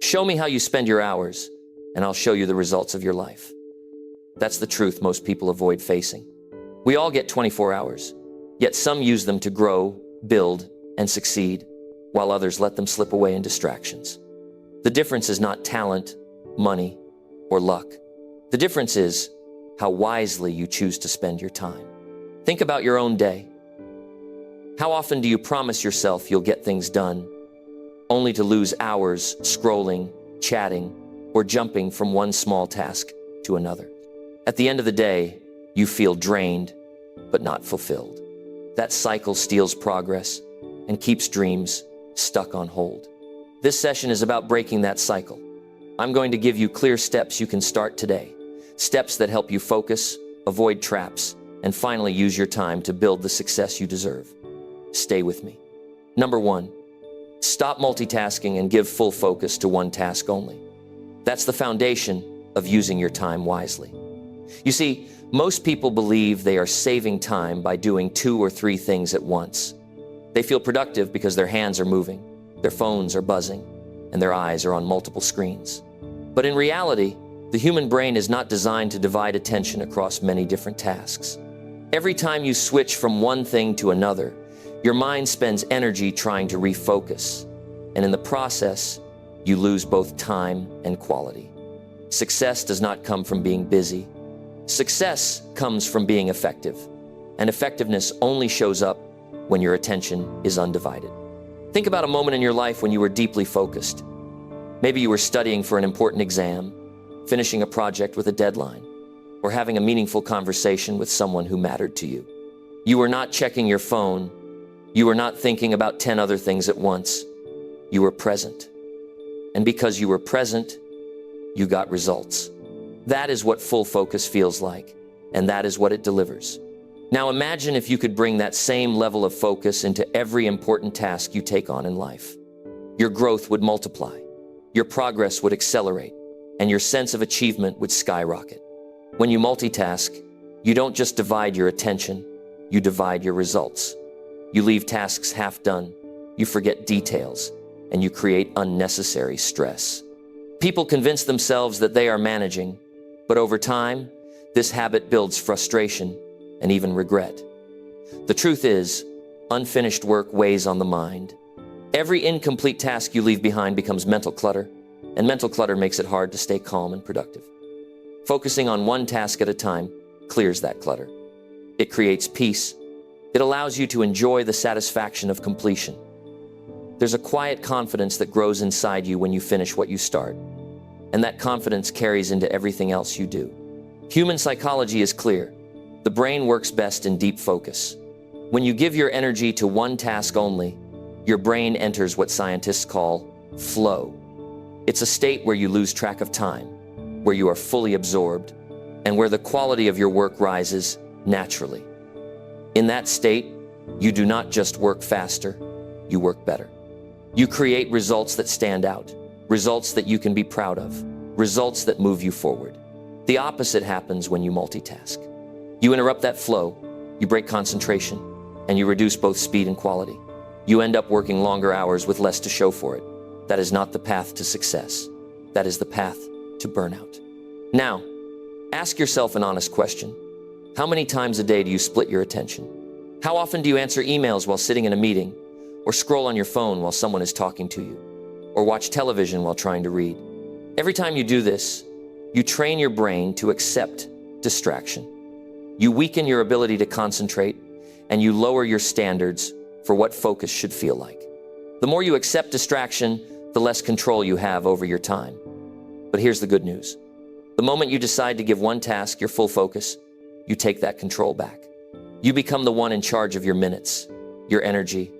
Show me how you spend your hours, and I'll show you the results of your life. That's the truth most people avoid facing. We all get 24 hours, yet some use them to grow, build, and succeed, while others let them slip away in distractions. The difference is not talent, money, or luck. The difference is how wisely you choose to spend your time. Think about your own day. How often do you promise yourself you'll get things done, only to lose hours scrolling, chatting, or jumping from one small task to another? At the end of the day, you feel drained, but not fulfilled. That cycle steals progress and keeps dreams stuck on hold. This session is about breaking that cycle. I'm going to give you clear steps you can start today. Steps that help you focus, avoid traps, and finally use your time to build the success you deserve. Stay with me. Number 1, stop multitasking and give full focus to one task only. That's the foundation of using your time wisely. You see, most people believe they are saving time by doing 2 or 3 things at once. They feel productive because their hands are moving, their phones are buzzing, and their eyes are on multiple screens. But in reality, the human brain is not designed to divide attention across many different tasks. Every time you switch from one thing to another, your mind spends energy trying to refocus, and in the process, you lose both time and quality. Success does not come from being busy. Success comes from being effective, and effectiveness only shows up when your attention is undivided. Think about a moment in your life when you were deeply focused. Maybe you were studying for an important exam, finishing a project with a deadline, or having a meaningful conversation with someone who mattered to you. You were not checking your phone. You were not thinking about 10 other things at once. You were present. And because you were present, you got results. That is what full focus feels like, and that is what it delivers. Now imagine if you could bring that same level of focus into every important task you take on in life. Your growth would multiply, your progress would accelerate, and your sense of achievement would skyrocket. When you multitask, you don't just divide your attention, you divide your results. You leave tasks half done, you forget details, and you create unnecessary stress. People convince themselves that they are managing, but over time, this habit builds frustration and even regret. The truth is, unfinished work weighs on the mind. Every incomplete task you leave behind becomes mental clutter, and mental clutter makes it hard to stay calm and productive. Focusing on one task at a time clears that clutter. It creates peace. It allows you to enjoy the satisfaction of completion. There's a quiet confidence that grows inside you when you finish what you start, and that confidence carries into everything else you do. Human psychology is clear. The brain works best in deep focus. When you give your energy to one task only, your brain enters what scientists call flow. It's a state where you lose track of time, where you are fully absorbed, and where the quality of your work rises naturally. In that state, you do not just work faster, you work better. You create results that stand out, results that you can be proud of, results that move you forward. The opposite happens when you multitask. You interrupt that flow, you break concentration, and you reduce both speed and quality. You end up working longer hours with less to show for it. That is not the path to success. That is the path to burnout. Now, ask yourself an honest question. How many times a day do you split your attention? How often do you answer emails while sitting in a meeting, or scroll on your phone while someone is talking to you, or watch television while trying to read? Every time you do this, you train your brain to accept distraction. You weaken your ability to concentrate, and you lower your standards for what focus should feel like. The more you accept distraction, the less control you have over your time. But here's the good news. The moment you decide to give one task your full focus, you take that control back. You become the one in charge of your minutes, your energy,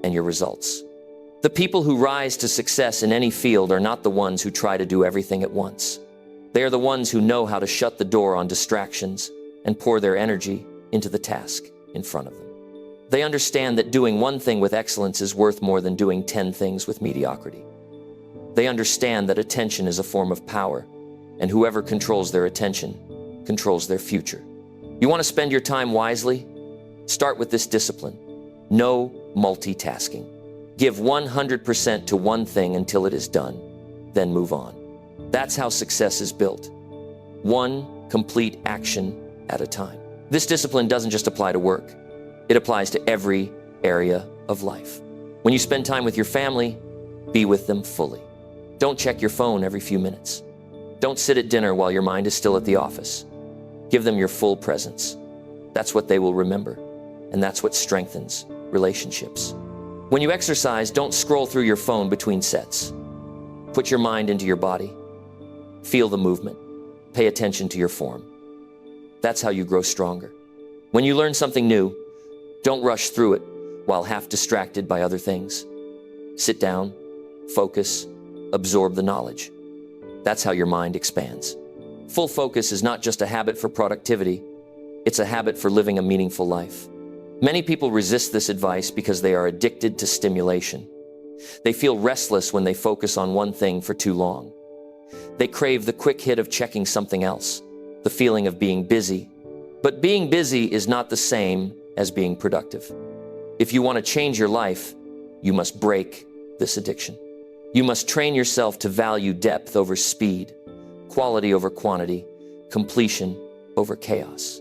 and your results. The people who rise to success in any field are not the ones who try to do everything at once. They are the ones who know how to shut the door on distractions and pour their energy into the task in front of them. They understand that doing one thing with excellence is worth more than doing 10 things with mediocrity. They understand that attention is a form of power, and whoever controls their attention controls their future. You want to spend your time wisely? Start with this discipline. No multitasking. Give 100% to one thing until it is done, then move on. That's how success is built. One complete action at a time. This discipline doesn't just apply to work. It applies to every area of life. When you spend time with your family, be with them fully. Don't check your phone every few minutes. Don't sit at dinner while your mind is still at the office. Give them your full presence. That's what they will remember, and that's what strengthens relationships. When you exercise, don't scroll through your phone between sets. Put your mind into your body. Feel the movement. Pay attention to your form. That's how you grow stronger. When you learn something new, don't rush through it while half distracted by other things. Sit down, focus, absorb the knowledge. That's how your mind expands. Full focus is not just a habit for productivity, it's a habit for living a meaningful life. Many people resist this advice because they are addicted to stimulation. They feel restless when they focus on one thing for too long. They crave the quick hit of checking something else, the feeling of being busy. But being busy is not the same as being productive. If you want to change your life, you must break this addiction. You must train yourself to value depth over speed, quality over quantity, completion over chaos.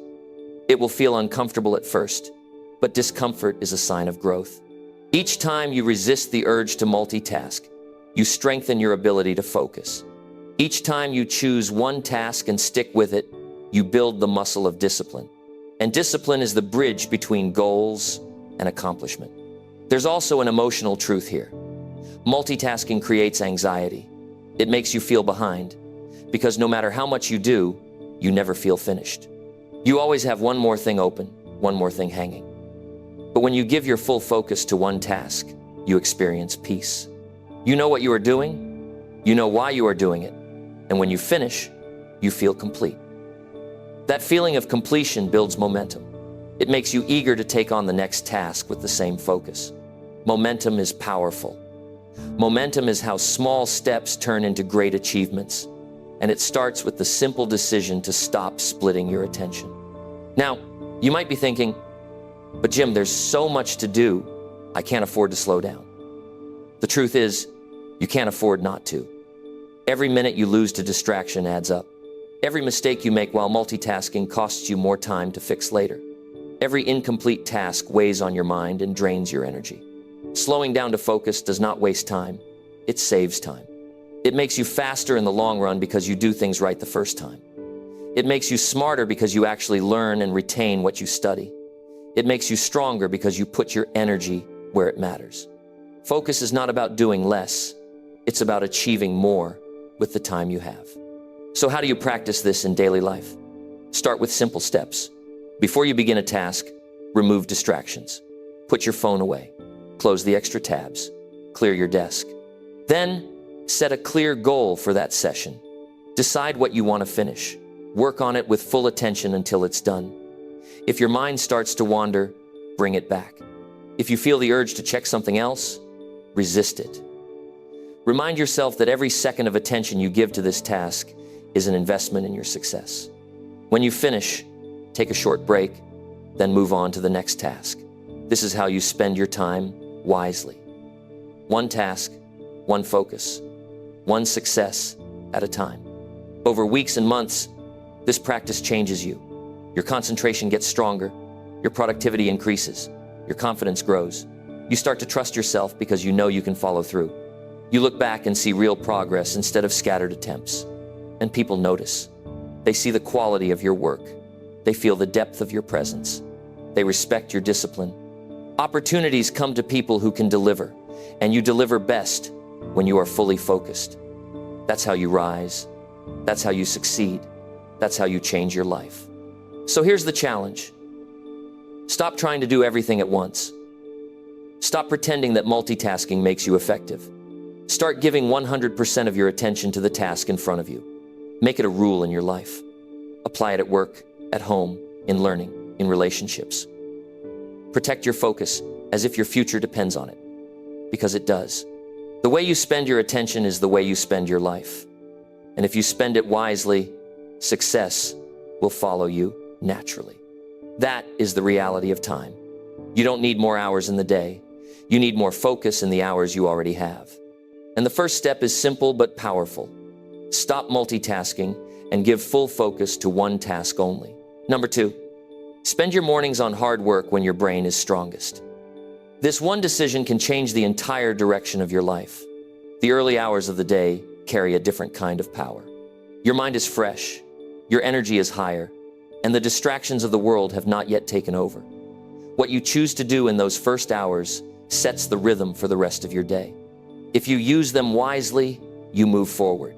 It will feel uncomfortable at first, but discomfort is a sign of growth. Each time you resist the urge to multitask, you strengthen your ability to focus. Each time you choose one task and stick with it, you build the muscle of discipline. And discipline is the bridge between goals and accomplishment. There's also an emotional truth here. Multitasking creates anxiety. It makes you feel behind, because no matter how much you do, you never feel finished. You always have one more thing open, one more thing hanging. But when you give your full focus to one task, you experience peace. You know what you are doing, you know why you are doing it, and when you finish, you feel complete. That feeling of completion builds momentum. It makes you eager to take on the next task with the same focus. Momentum is powerful. Momentum is how small steps turn into great achievements, and it starts with the simple decision to stop splitting your attention. Now, you might be thinking, but Jim, there's so much to do, I can't afford to slow down. The truth is, you can't afford not to. Every minute you lose to distraction adds up. Every mistake you make while multitasking costs you more time to fix later. Every incomplete task weighs on your mind and drains your energy. Slowing down to focus does not waste time, it saves time. It makes you faster in the long run because you do things right the first time. It makes you smarter because you actually learn and retain what you study. It makes you stronger because you put your energy where it matters. Focus is not about doing less, it's about achieving more with the time you have. So how do you practice this in daily life? Start with simple steps. Before you begin a task, remove distractions. Put your phone away. Close the extra tabs. Clear your desk. Then, set a clear goal for that session. Decide what you want to finish. Work on it with full attention until it's done. If your mind starts to wander, bring it back. If you feel the urge to check something else, resist it. Remind yourself that every second of attention you give to this task is an investment in your success. When you finish, take a short break, then move on to the next task. This is how you spend your time wisely. One task, one focus, one success at a time. Over weeks and months, this practice changes you. Your concentration gets stronger, your productivity increases, your confidence grows. You start to trust yourself because you know you can follow through. You look back and see real progress instead of scattered attempts. And people notice. They see the quality of your work. They feel the depth of your presence. They respect your discipline. Opportunities come to people who can deliver, and you deliver best when you are fully focused. That's how you rise. That's how you succeed. That's how you change your life. So here's the challenge. Stop trying to do everything at once. Stop pretending that multitasking makes you effective. Start giving 100% of your attention to the task in front of you. Make it a rule in your life. Apply it at work, at home, in learning, in relationships. Protect your focus as if your future depends on it, because it does. The way you spend your attention is the way you spend your life. And if you spend it wisely, success will follow you naturally. That is the reality of time. You don't need more hours in the day. You need more focus in the hours you already have. And the first step is simple but powerful. Stop multitasking and give full focus to one task only. Number 2, spend your mornings on hard work when your brain is strongest. This one decision can change the entire direction of your life. The early hours of the day carry a different kind of power. Your mind is fresh, your energy is higher, and the distractions of the world have not yet taken over. What you choose to do in those first hours sets the rhythm for the rest of your day. If you use them wisely, you move forward.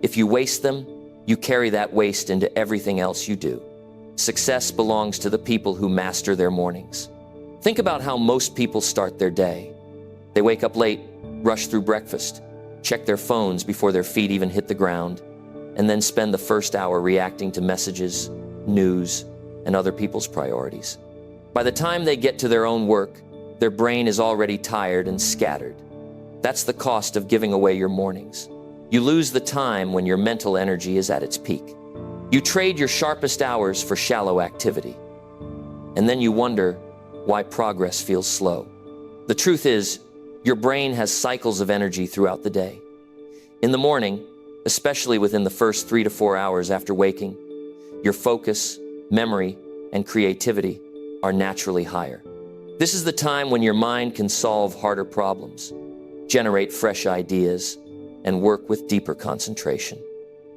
If you waste them, you carry that waste into everything else you do. Success belongs to the people who master their mornings. Think about how most people start their day. They wake up late, rush through breakfast, check their phones before their feet even hit the ground, and then spend the first hour reacting to messages, news, and other people's priorities. By the time they get to their own work, their brain is already tired and scattered. That's the cost of giving away your mornings. You lose the time when your mental energy is at its peak. You trade your sharpest hours for shallow activity. And then you wonder why progress feels slow. The truth is, your brain has cycles of energy throughout the day. In the morning, especially within the first 3 to 4 hours after waking, your focus, memory, and creativity are naturally higher. This is the time when your mind can solve harder problems, generate fresh ideas, and work with deeper concentration.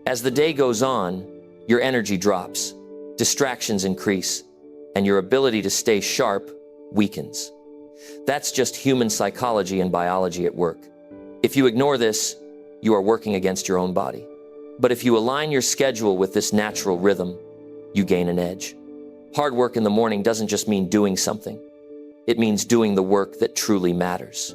As the day goes on, your energy drops, distractions increase, and your ability to stay sharp weakens. That's just human psychology and biology at work. If you ignore this, you are working against your own body. But if you align your schedule with this natural rhythm, you gain an edge. Hard work in the morning doesn't just mean doing something. It means doing the work that truly matters.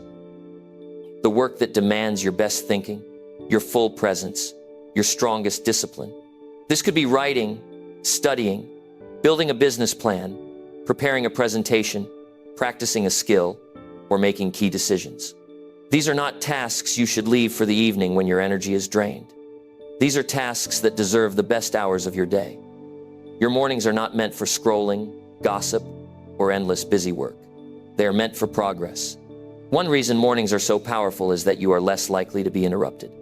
The work that demands your best thinking, your full presence, your strongest discipline. This could be writing, studying, building a business plan, preparing a presentation, practicing a skill, or making key decisions. These are not tasks you should leave for the evening when your energy is drained. These are tasks that deserve the best hours of your day. Your mornings are not meant for scrolling, gossip, or endless busy work. They are meant for progress. One reason mornings are so powerful is that you are less likely to be interrupted.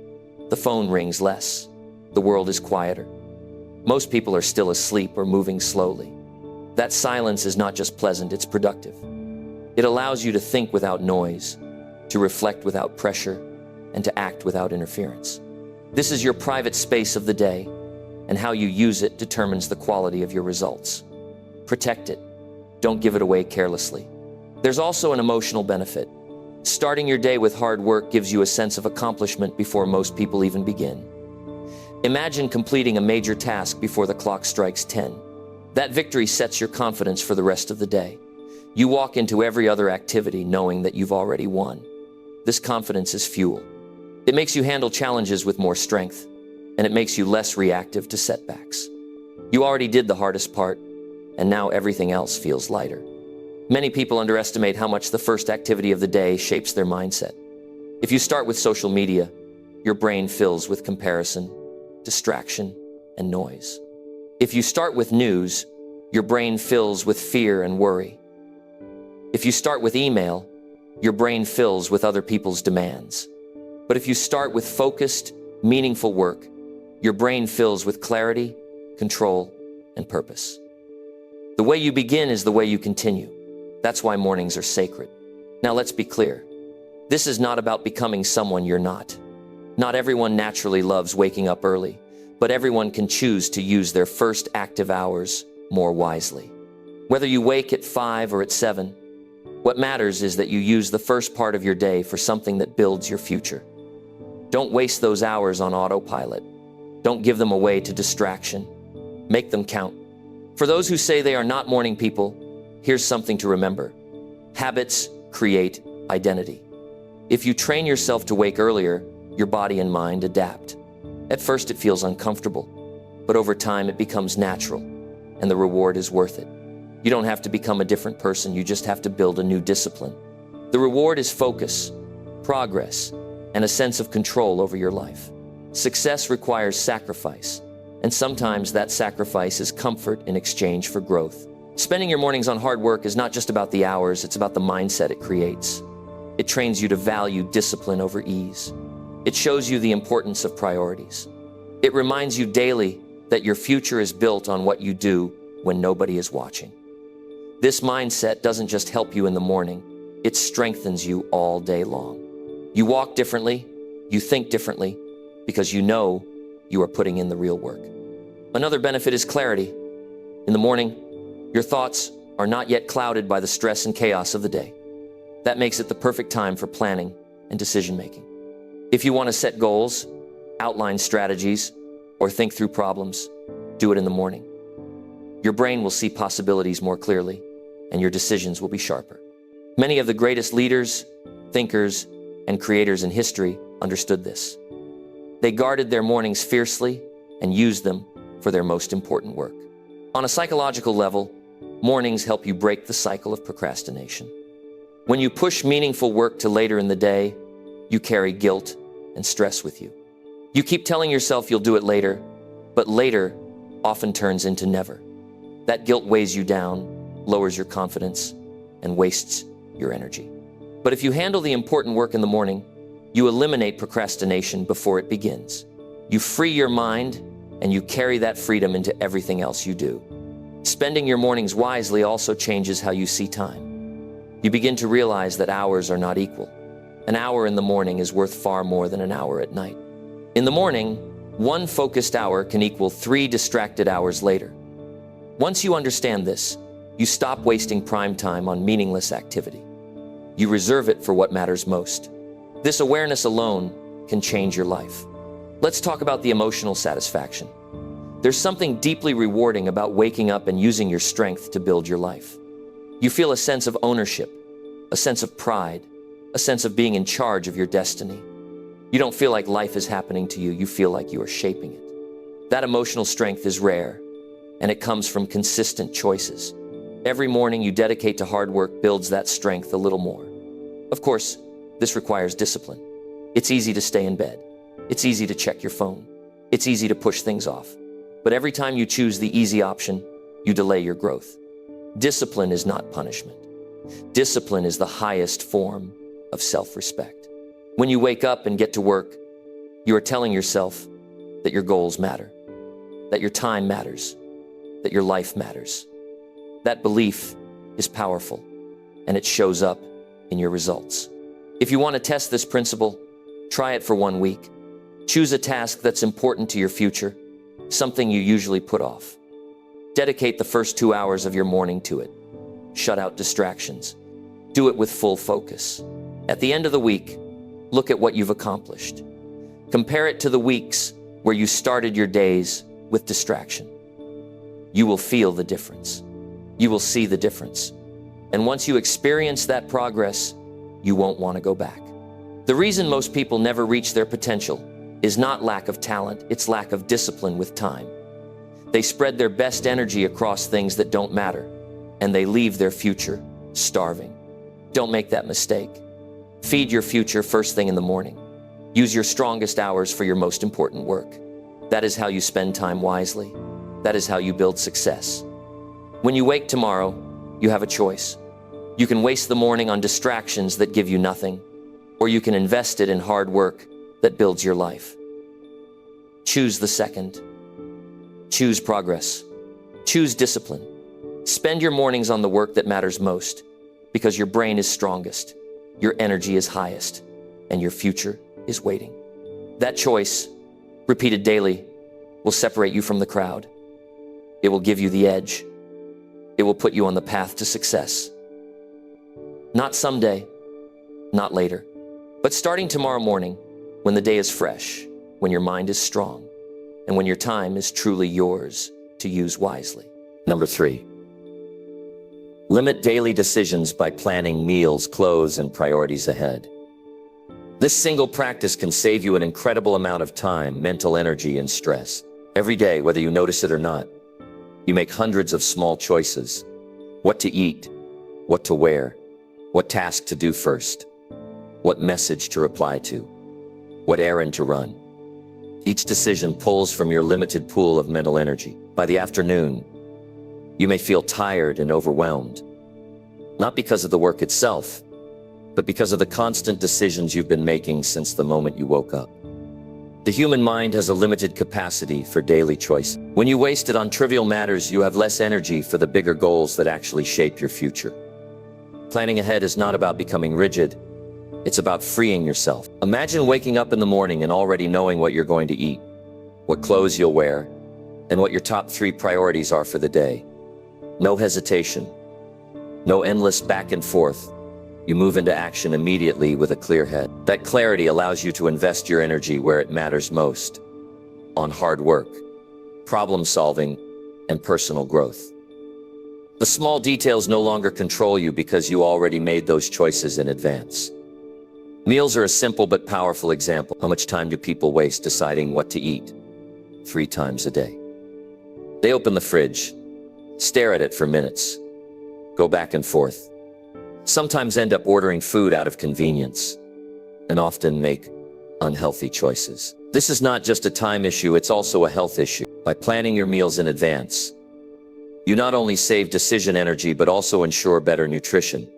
The phone rings less. The world is quieter. Most people are still asleep or moving slowly. That silence is not just pleasant, it's productive. It allows you to think without noise, to reflect without pressure, and to act without interference. This is your private space of the day, and how you use it determines the quality of your results. Protect it. Don't give it away carelessly. There's also an emotional benefit. Starting your day with hard work gives you a sense of accomplishment before most people even begin. Imagine completing a major task before the clock strikes 10. That victory sets your confidence for the rest of the day. You walk into every other activity knowing that you've already won. This confidence is fuel. It makes you handle challenges with more strength, and it makes you less reactive to setbacks. You already did the hardest part, and now everything else feels lighter. Many people underestimate how much the first activity of the day shapes their mindset. If you start with social media, your brain fills with comparison, distraction, and noise. If you start with news, your brain fills with fear and worry. If you start with email, your brain fills with other people's demands. But if you start with focused, meaningful work, your brain fills with clarity, control, and purpose. The way you begin is the way you continue. That's why mornings are sacred. Now let's be clear. This is not about becoming someone you're not. Not everyone naturally loves waking up early, but everyone can choose to use their first active hours more wisely. Whether you wake at 5 or at 7, what matters is that you use the first part of your day for something that builds your future. Don't waste those hours on autopilot. Don't give them away to distraction. Make them count. For those who say they are not morning people, here's something to remember. Habits create identity. If you train yourself to wake earlier, your body and mind adapt. At first it feels uncomfortable, but over time it becomes natural, and the reward is worth it. You don't have to become a different person, you just have to build a new discipline. The reward is focus, progress, and a sense of control over your life. Success requires sacrifice, and sometimes that sacrifice is comfort in exchange for growth. Spending your mornings on hard work is not just about the hours, it's about the mindset it creates. It trains you to value discipline over ease. It shows you the importance of priorities. It reminds you daily that your future is built on what you do when nobody is watching. This mindset doesn't just help you in the morning, it strengthens you all day long. You walk differently, you think differently, because you know you are putting in the real work. Another benefit is clarity. In the morning, your thoughts are not yet clouded by the stress and chaos of the day. That makes it the perfect time for planning and decision-making. If you want to set goals, outline strategies, or think through problems, do it in the morning. Your brain will see possibilities more clearly, and your decisions will be sharper. Many of the greatest leaders, thinkers, and creators in history understood this. They guarded their mornings fiercely and used them for their most important work. On a psychological level, mornings help you break the cycle of procrastination. When you push meaningful work to later in the day, you carry guilt and stress with you. You keep telling yourself you'll do it later, but later often turns into never. That guilt weighs you down, lowers your confidence, and wastes your energy. But if you handle the important work in the morning, you eliminate procrastination before it begins. You free your mind, and you carry that freedom into everything else you do. Spending your mornings wisely also changes how you see time. You begin to realize that hours are not equal. An hour in the morning is worth far more than an hour at night. In the morning, one focused hour can equal 3 distracted hours later. Once you understand this, you stop wasting prime time on meaningless activity. You reserve it for what matters most. This awareness alone can change your life. Let's talk about the emotional satisfaction. There's something deeply rewarding about waking up and using your strength to build your life. You feel a sense of ownership, a sense of pride, a sense of being in charge of your destiny. You don't feel like life is happening to you, you feel like you are shaping it. That emotional strength is rare, and it comes from consistent choices. Every morning you dedicate to hard work builds that strength a little more. Of course, this requires discipline. It's easy to stay in bed. It's easy to check your phone. It's easy to push things off. But every time you choose the easy option, you delay your growth. Discipline is not punishment. Discipline is the highest form of self-respect. When you wake up and get to work, you are telling yourself that your goals matter, that your time matters, that your life matters. That belief is powerful, and it shows up in your results. If you want to test this principle, try it for 1 week. Choose a task that's important to your future, something you usually put off. Dedicate the first 2 hours of your morning to it. Shut out distractions. Do it with full focus. At the end of the week, look at what you've accomplished. Compare it to the weeks where you started your days with distraction. You will feel the difference. You will see the difference. And once you experience that progress, you won't want to go back. The reason most people never reach their potential is not lack of talent, it's lack of discipline with time. They spread their best energy across things that don't matter, and they leave their future starving. Don't make that mistake. Feed your future first thing in the morning. Use your strongest hours for your most important work. That is how you spend time wisely. That is how you build success. When you wake tomorrow, you have a choice. You can waste the morning on distractions that give you nothing, or you can invest it in hard work that builds your life. Choose the second. Choose progress. Choose discipline. Spend your mornings on the work that matters most, because your brain is strongest, your energy is highest, and your future is waiting. That choice, repeated daily, will separate you from the crowd. It will give you the edge. It will put you on the path to success. Not someday, not later, but starting tomorrow morning, when the day is fresh, when your mind is strong, and when your time is truly yours to use wisely. Number 3, limit daily decisions by planning meals, clothes, and priorities ahead. This single practice can save you an incredible amount of time, mental energy, and stress. Every day, whether you notice it or not, you make hundreds of small choices. What to eat, what to wear, what task to do first, what message to reply to, what errand to run. Each decision pulls from your limited pool of mental energy. By the afternoon, you may feel tired and overwhelmed, not because of the work itself, but because of the constant decisions you've been making since the moment you woke up. The human mind has a limited capacity for daily choice. When you waste it on trivial matters, you have less energy for the bigger goals that actually shape your future. Planning ahead is not about becoming rigid. It's about freeing yourself. Imagine waking up in the morning and already knowing what you're going to eat, what clothes you'll wear, and what your top 3 priorities are for the day. No hesitation. No endless back and forth. You move into action immediately with a clear head. That clarity allows you to invest your energy where it matters most, on hard work, problem solving, and personal growth. The small details no longer control you because you already made those choices in advance. Meals are a simple but powerful example. How much time do people waste deciding what to eat? 3 times a day. They open the fridge, stare at it for minutes, go back and forth, sometimes end up ordering food out of convenience, and often make unhealthy choices. This is not just a time issue, it's also a health issue. By planning your meals in advance, you not only save decision energy but also ensure better nutrition,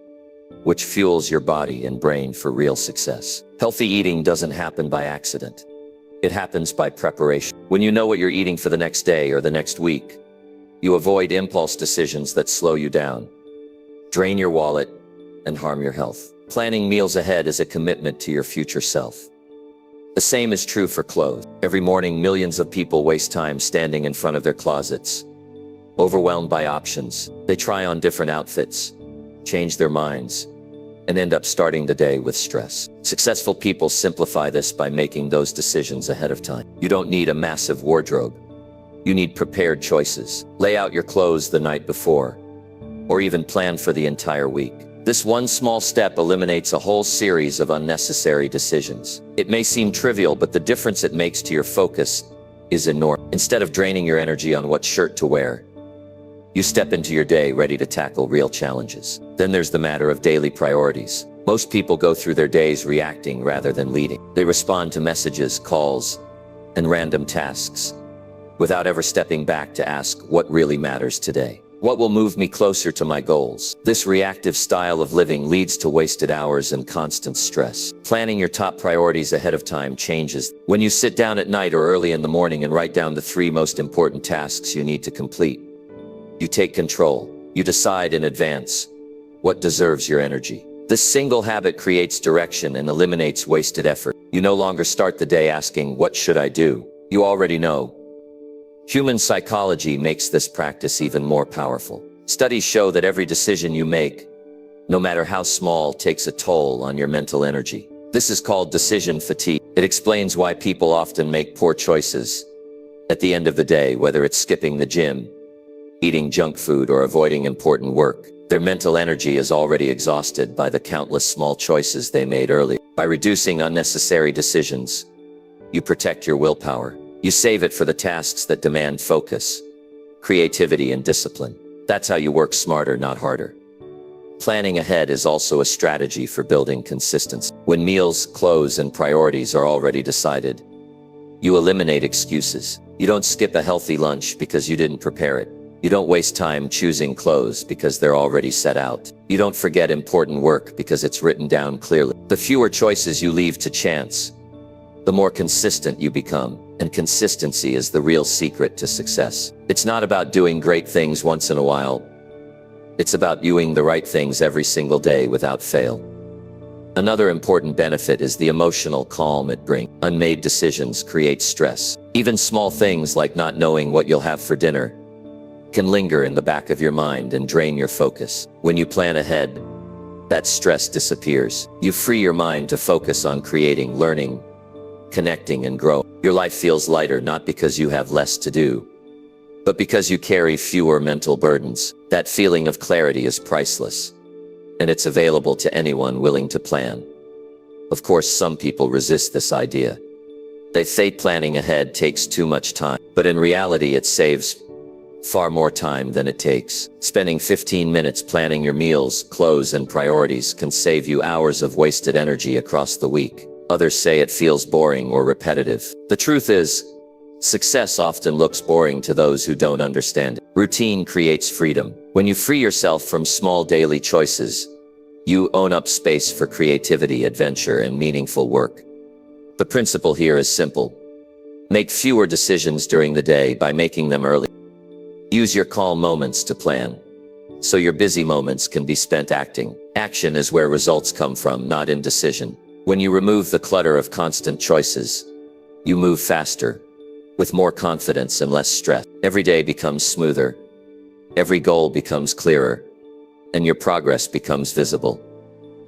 which fuels your body and brain for real success. Healthy eating doesn't happen by accident. It happens by preparation. When you know what you're eating for the next day or the next week, you avoid impulse decisions that slow you down, drain your wallet, and harm your health. Planning meals ahead is a commitment to your future self. The same is true for clothes. Every morning, millions of people waste time standing in front of their closets, overwhelmed by options. They try on different outfits, change their minds, and end up starting the day with stress. Successful people simplify this by making those decisions ahead of time. You don't need a massive wardrobe. You need prepared choices. Lay out your clothes the night before, or even plan for the entire week. This one small step eliminates a whole series of unnecessary decisions. It may seem trivial, but the difference it makes to your focus is enormous. Instead of draining your energy on what shirt to wear, you step into your day ready to tackle real challenges. Then there's the matter of daily priorities. Most people go through their days reacting rather than leading. They respond to messages, calls, and random tasks without ever stepping back to ask what really matters today. What will move me closer to my goals? This reactive style of living leads to wasted hours and constant stress. Planning your top priorities ahead of time changes. When you sit down at night or early in the morning and write down the 3 most important tasks you need to complete, you take control. You decide in advance what deserves your energy. This single habit creates direction and eliminates wasted effort. You no longer start the day asking, "What should I do?" You already know. Human psychology makes this practice even more powerful. Studies show that every decision you make, no matter how small, takes a toll on your mental energy. This is called decision fatigue. It explains why people often make poor choices at the end of the day, whether it's skipping the gym, eating junk food, or avoiding important work. Their mental energy is already exhausted by the countless small choices they made earlier. By reducing unnecessary decisions, you protect your willpower. You save it for the tasks that demand focus, creativity, and discipline. That's how you work smarter, not harder. Planning ahead is also a strategy for building consistency. When meals, clothes, and priorities are already decided, you eliminate excuses. You don't skip a healthy lunch because you didn't prepare it. You don't waste time choosing clothes because they're already set out. You don't forget important work because it's written down clearly. The fewer choices you leave to chance, the more consistent you become. And consistency is the real secret to success. It's not about doing great things once in a while. It's about doing the right things every single day without fail. Another important benefit is the emotional calm it brings. Unmade decisions create stress. Even small things like not knowing what you'll have for dinner can linger in the back of your mind and drain your focus. When you plan ahead, that stress disappears. You free your mind to focus on creating, learning, connecting, and growing. Your life feels lighter not because you have less to do, but because you carry fewer mental burdens. That feeling of clarity is priceless, and it's available to anyone willing to plan. Of course, some people resist this idea. They say planning ahead takes too much time, but in reality it saves far more time than it takes. Spending 15 minutes planning your meals, clothes, and priorities can save you hours of wasted energy across the week. Others say it feels boring or repetitive. The truth is, success often looks boring to those who don't understand it. Routine creates freedom. When you free yourself from small daily choices, You own up space for creativity, adventure, and meaningful work. The principle here is simple. Make fewer decisions during the day by making them early. Use your calm moments to plan, so your busy moments can be spent acting. Action is where results come from, not indecision. When you remove the clutter of constant choices, you move faster, with more confidence and less stress. Every day becomes smoother, every goal becomes clearer, and your progress becomes visible.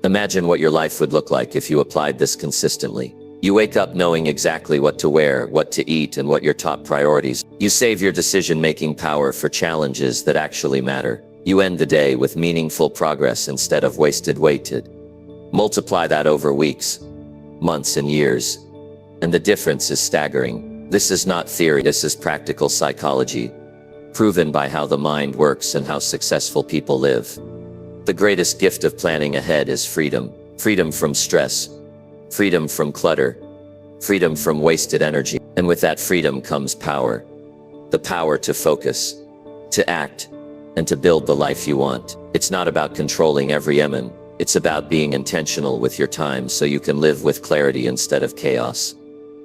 Imagine what your life would look like if you applied this consistently. You wake up knowing exactly what to wear, what to eat, and what your top priorities. You save your decision-making power for challenges that actually matter. You end the day with meaningful progress instead of wasted waited. Multiply that over weeks, months, and years, and the difference is staggering. This is not theory, this is practical psychology, proven by how the mind works and how successful people live. The greatest gift of planning ahead is freedom. Freedom from stress, freedom from clutter, freedom from wasted energy. And with that freedom comes power. The power to focus, to act, and to build the life you want. It's not about controlling every element. It's about being intentional with your time so you can live with clarity instead of chaos.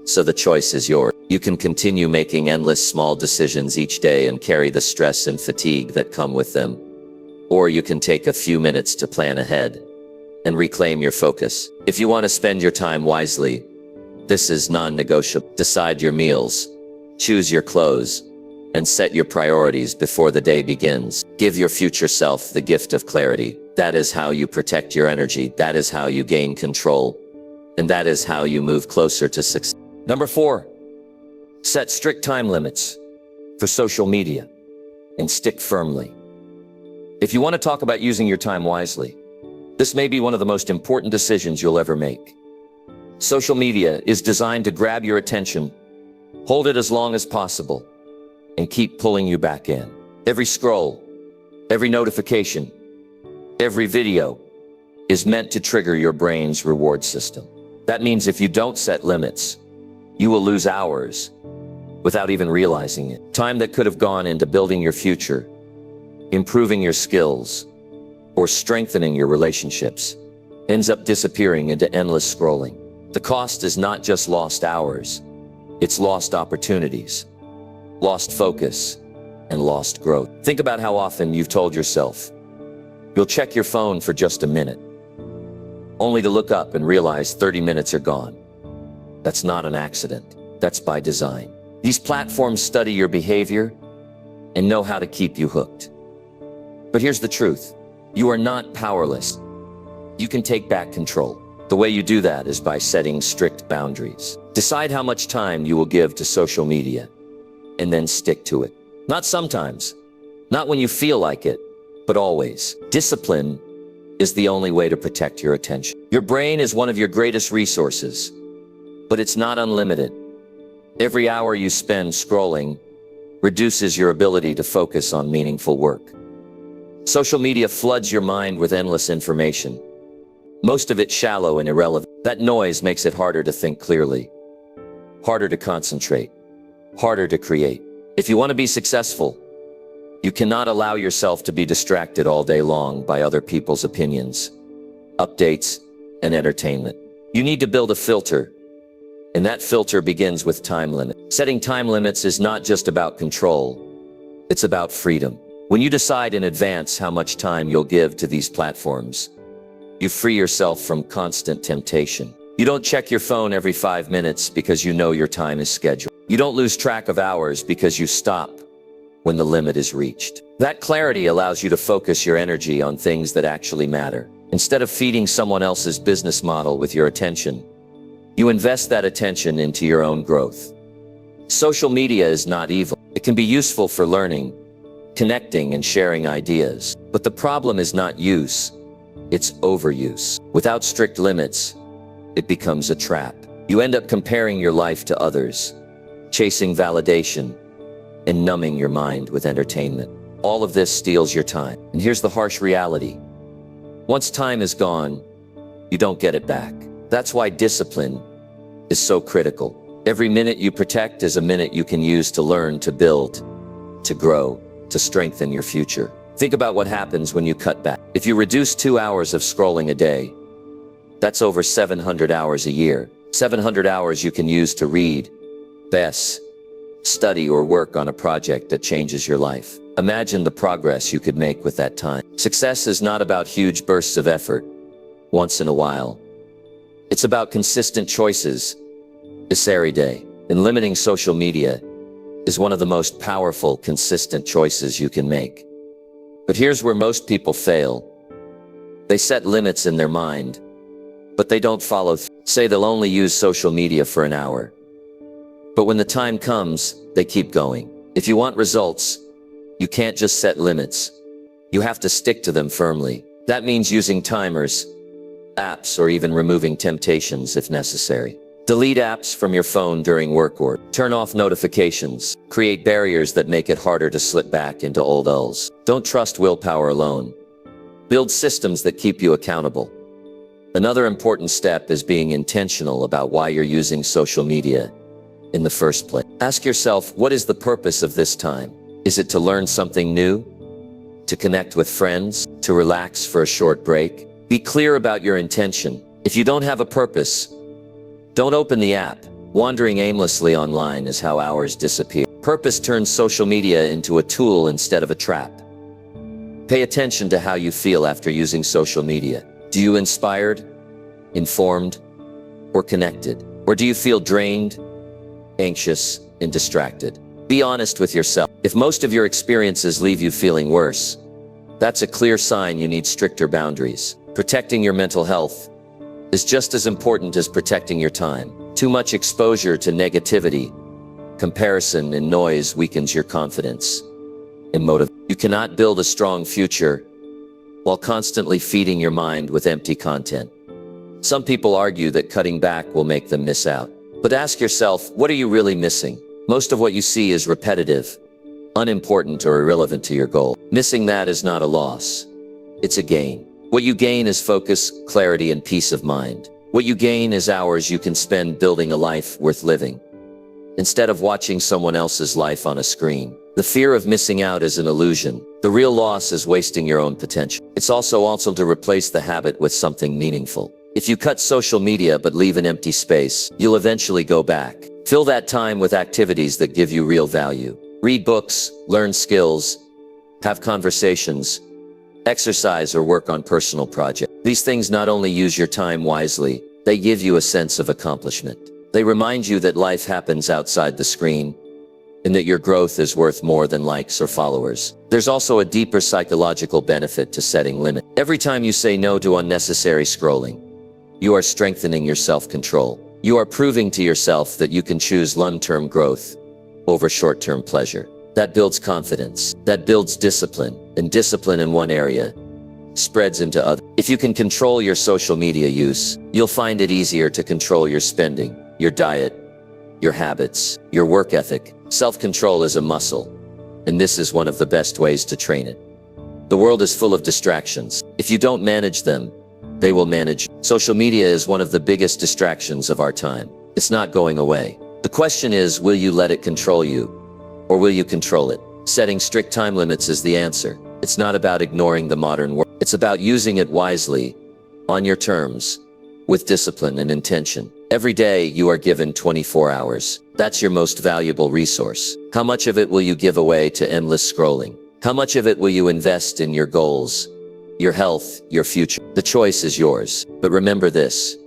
So the choice is yours. You can continue making endless small decisions each day and carry the stress and fatigue that come with them. Or you can take a few minutes to plan ahead and reclaim your focus. If you want to spend your time wisely, this is non-negotiable. Decide your meals, choose your clothes, and set your priorities before the day begins. Give your future self the gift of clarity. That is how you protect your energy. That is how you gain control. And that is how you move closer to success. Number 4, set strict time limits for social media and stick firmly. If you want to talk about using your time wisely, this may be one of the most important decisions you'll ever make. Social media is designed to grab your attention, hold it as long as possible, and keep pulling you back in. Every scroll, every notification, every video is meant to trigger your brain's reward system. That means if you don't set limits, you will lose hours without even realizing it. Time that could have gone into building your future, improving your skills, or strengthening your relationships ends up disappearing into endless scrolling. The cost is not just lost hours, it's lost opportunities, lost focus, and lost growth. Think about how often you've told yourself, you'll check your phone for just a minute, only to look up and realize 30 minutes are gone. That's not an accident, that's by design. These platforms study your behavior and know how to keep you hooked. But here's the truth. You are not powerless. You can take back control. The way you do that is by setting strict boundaries. Decide how much time you will give to social media, and then stick to it. Not sometimes, not when you feel like it, but always. Discipline is the only way to protect your attention. Your brain is one of your greatest resources, but it's not unlimited. Every hour you spend scrolling reduces your ability to focus on meaningful work. Social media floods your mind with endless information, most of it shallow and irrelevant. That noise makes it harder to think clearly, harder to concentrate, harder to create. If you want to be successful, you cannot allow yourself to be distracted all day long by other people's opinions, updates, and entertainment. You need to build a filter, and that filter begins with time limits. Setting time limits is not just about control, it's about freedom. When you decide in advance how much time you'll give to these platforms, you free yourself from constant temptation. You don't check your phone every 5 minutes because you know your time is scheduled. You don't lose track of hours because you stop when the limit is reached. That clarity allows you to focus your energy on things that actually matter. Instead of feeding someone else's business model with your attention, you invest that attention into your own growth. Social media is not evil. It can be useful for learning, connecting, and sharing ideas. But the problem is not use, it's overuse. Without strict limits, it becomes a trap. You end up comparing your life to others, chasing validation, and numbing your mind with entertainment. All of this steals your time. And here's the harsh reality. Once time is gone, you don't get it back. That's why discipline is so critical. Every minute you protect is a minute you can use to learn, to build, to grow, to strengthen your future. Think about what happens when you cut back. If you reduce 2 hours of scrolling a day, that's over 700 hours a year. 700 hours you can use to read, study, or work on a project that changes your life. Imagine the progress you could make with that time. Success is not about huge bursts of effort once in a while. It's about consistent choices every day. And limiting social media is one of the most powerful, consistent choices you can make. But here's where most people fail. They set limits in their mind, but they don't follow through. Say they'll only use social media for an hour. But when the time comes, they keep going. If you want results, you can't just set limits. You have to stick to them firmly. That means using timers, apps, or even removing temptations if necessary. Delete apps from your phone during work or turn off notifications. Create barriers that make it harder to slip back into old lulls. Don't trust willpower alone. Build systems that keep you accountable. Another important step is being intentional about why you're using social media in the first place. Ask yourself, what is the purpose of this time? Is it to learn something new? To connect with friends? To relax for a short break? Be clear about your intention. If you don't have a purpose, don't open the app. Wandering aimlessly online is how hours disappear. Purpose turns social media into a tool instead of a trap. Pay attention to how you feel after using social media. Do you inspired, informed, or connected? Or do you feel drained, anxious, and distracted? Be honest with yourself. If most of your experiences leave you feeling worse, that's a clear sign you need stricter boundaries. Protecting your mental health is just as important as protecting your time. Too much exposure to negativity, comparison, and noise weakens your confidence and motivation. You cannot build a strong future while constantly feeding your mind with empty content. Some people argue that cutting back will make them miss out. But ask yourself, what are you really missing? Most of what you see is repetitive, unimportant, or irrelevant to your goal. Missing that is not a loss. It's a gain. What you gain is focus, clarity, and peace of mind. What you gain is hours you can spend building a life worth living, instead of watching someone else's life on a screen. The fear of missing out is an illusion. The real loss is wasting your own potential. It's also to replace the habit with something meaningful. If you cut social media but leave an empty space, you'll eventually go back. Fill that time with activities that give you real value. Read books, learn skills, have conversations, exercise, or work on personal projects. These things not only use your time wisely, they give you a sense of accomplishment. They remind you that life happens outside the screen, and that your growth is worth more than likes or followers. There's also a deeper psychological benefit to setting limits. Every time you say no to unnecessary scrolling, you are strengthening your self-control. You are proving to yourself that you can choose long-term growth over short-term pleasure. That builds confidence, that builds discipline, and discipline in one area spreads into others. If you can control your social media use, you'll find it easier to control your spending, your diet, your habits, your work ethic. Self-control is a muscle, and this is one of the best ways to train it. The world is full of distractions. If you don't manage them, they will manage you. Social media is one of the biggest distractions of our time. It's not going away. The question is, will you let it control you, or will you control it? Setting strict time limits is the answer. It's not about ignoring the modern world. It's about using it wisely, on your terms, with discipline and intention. Every day you are given 24 hours. That's your most valuable resource. How much of it will you give away to endless scrolling? How much of it will you invest in your goals, your health, your future? The choice is yours. But remember this: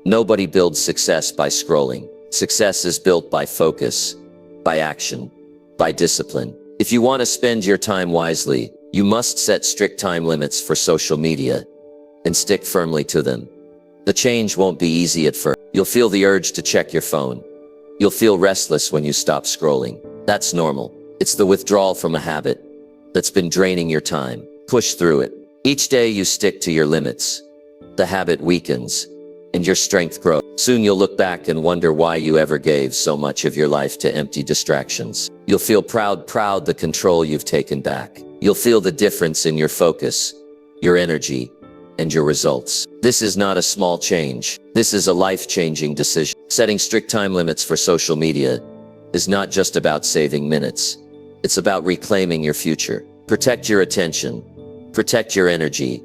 nobody builds success by scrolling. Success is built by focus, by action, by discipline. If you want to spend your time wisely, you must set strict time limits for social media and stick firmly to them. The change won't be easy at first. You'll feel the urge to check your phone. You'll feel restless when you stop scrolling. That's normal. It's the withdrawal from a habit that's been draining your time. Push through it. Each day you stick to your limits, the habit weakens, and your strength grows. Soon you'll look back and wonder why you ever gave so much of your life to empty distractions. You'll feel proud the control you've taken back. You'll feel the difference in your focus, your energy, and your results. This is not a small change. This is a life-changing decision. Setting strict time limits for social media is not just about saving minutes. It's about reclaiming your future. Protect your attention, protect your energy,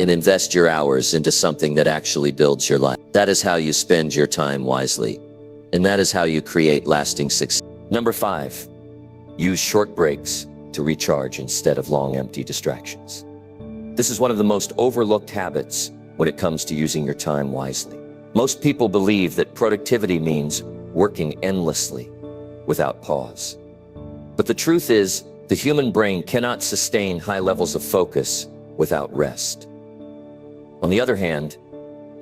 and invest your hours into something that actually builds your life. That is how you spend your time wisely. And that is how you create lasting success. Number 5, use short breaks to recharge instead of long, empty distractions. This is one of the most overlooked habits when it comes to using your time wisely. Most people believe that productivity means working endlessly without pause. But the truth is, the human brain cannot sustain high levels of focus without rest. On the other hand,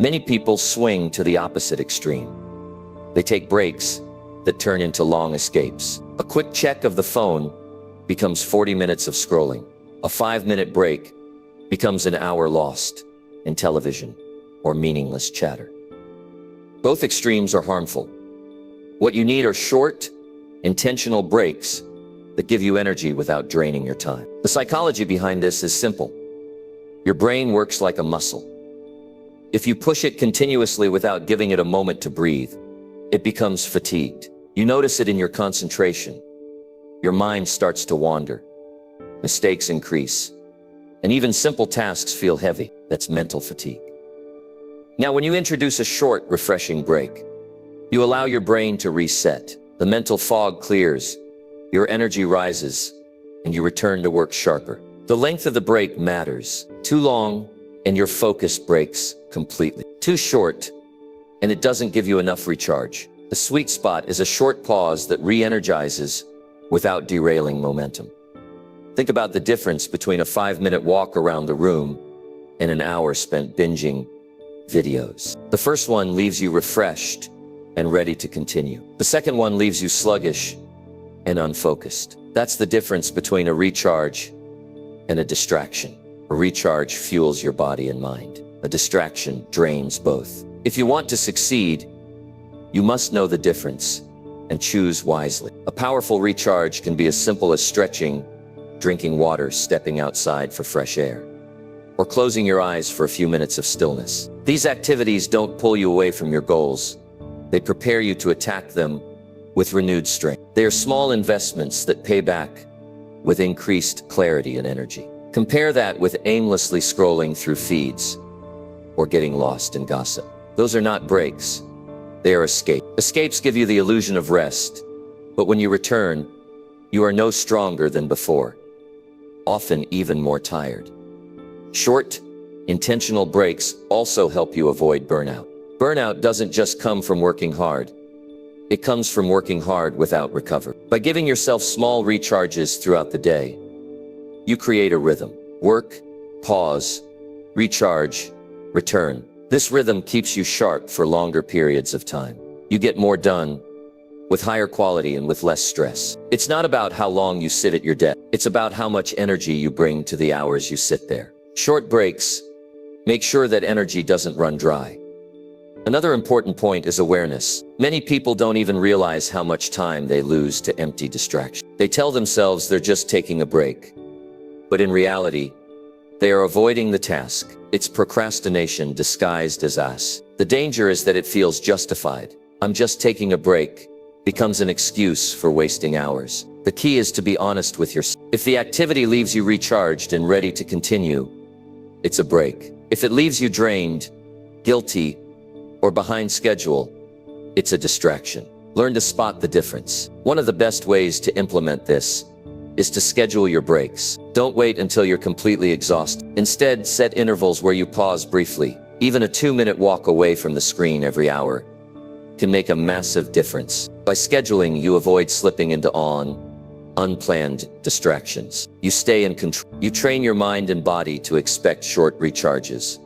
many people swing to the opposite extreme. They take breaks that turn into long escapes. A quick check of the phone becomes 40 minutes of scrolling. A 5-minute break becomes an hour lost in television or meaningless chatter. Both extremes are harmful. What you need are short, intentional breaks that give you energy without draining your time. The psychology behind this is simple. Your brain works like a muscle. If you push it continuously without giving it a moment to breathe, it becomes fatigued. You notice it in your concentration. Your mind starts to wander. Mistakes increase. And even simple tasks feel heavy. That's mental fatigue. Now, when you introduce a short, refreshing break, you allow your brain to reset. The mental fog clears, your energy rises, and you return to work sharper. The length of the break matters. Too long, and your focus breaks completely. Too short, and it doesn't give you enough recharge. The sweet spot is a short pause that re-energizes without derailing momentum. Think about the difference between a 5-minute walk around the room and an hour spent binging videos. The first one leaves you refreshed and ready to continue. The second one leaves you sluggish and unfocused. That's the difference between a recharge and a distraction. A recharge fuels your body and mind. A distraction drains both. If you want to succeed, you must know the difference and choose wisely. A powerful recharge can be as simple as stretching, drinking water, stepping outside for fresh air, or closing your eyes for a few minutes of stillness. These activities don't pull you away from your goals. They prepare you to attack them with renewed strength. They are small investments that pay back with increased clarity and energy. Compare that with aimlessly scrolling through feeds or getting lost in gossip. Those are not breaks. They are escapes. Escapes give you the illusion of rest, but when you return, you are no stronger than before, often even more tired. Short, intentional breaks also help you avoid burnout. Burnout doesn't just come from working hard. It comes from working hard without recovery. By giving yourself small recharges throughout the day, you create a rhythm. Work, pause, recharge, return. This rhythm keeps you sharp for longer periods of time. You get more done with higher quality and with less stress. It's not about how long you sit at your desk. It's about how much energy you bring to the hours you sit there. Short breaks make sure that energy doesn't run dry. Another important point is awareness. Many people don't even realize how much time they lose to empty distraction. They tell themselves they're just taking a break, but in reality, they are avoiding the task. It's procrastination disguised as us. The danger is that it feels justified. I'm just taking a break becomes an excuse for wasting hours. The key is to be honest with yourself. If the activity leaves you recharged and ready to continue, it's a break. If it leaves you drained, guilty, or behind schedule, it's a distraction. Learn to spot the difference. One of the best ways to implement this is to schedule your breaks. Don't wait until you're completely exhausted. Instead, set intervals where you pause briefly. Even a 2-minute walk away from the screen every hour can make a massive difference. By scheduling, you avoid slipping into unplanned distractions. You stay in control. You train your mind and body to expect short recharges.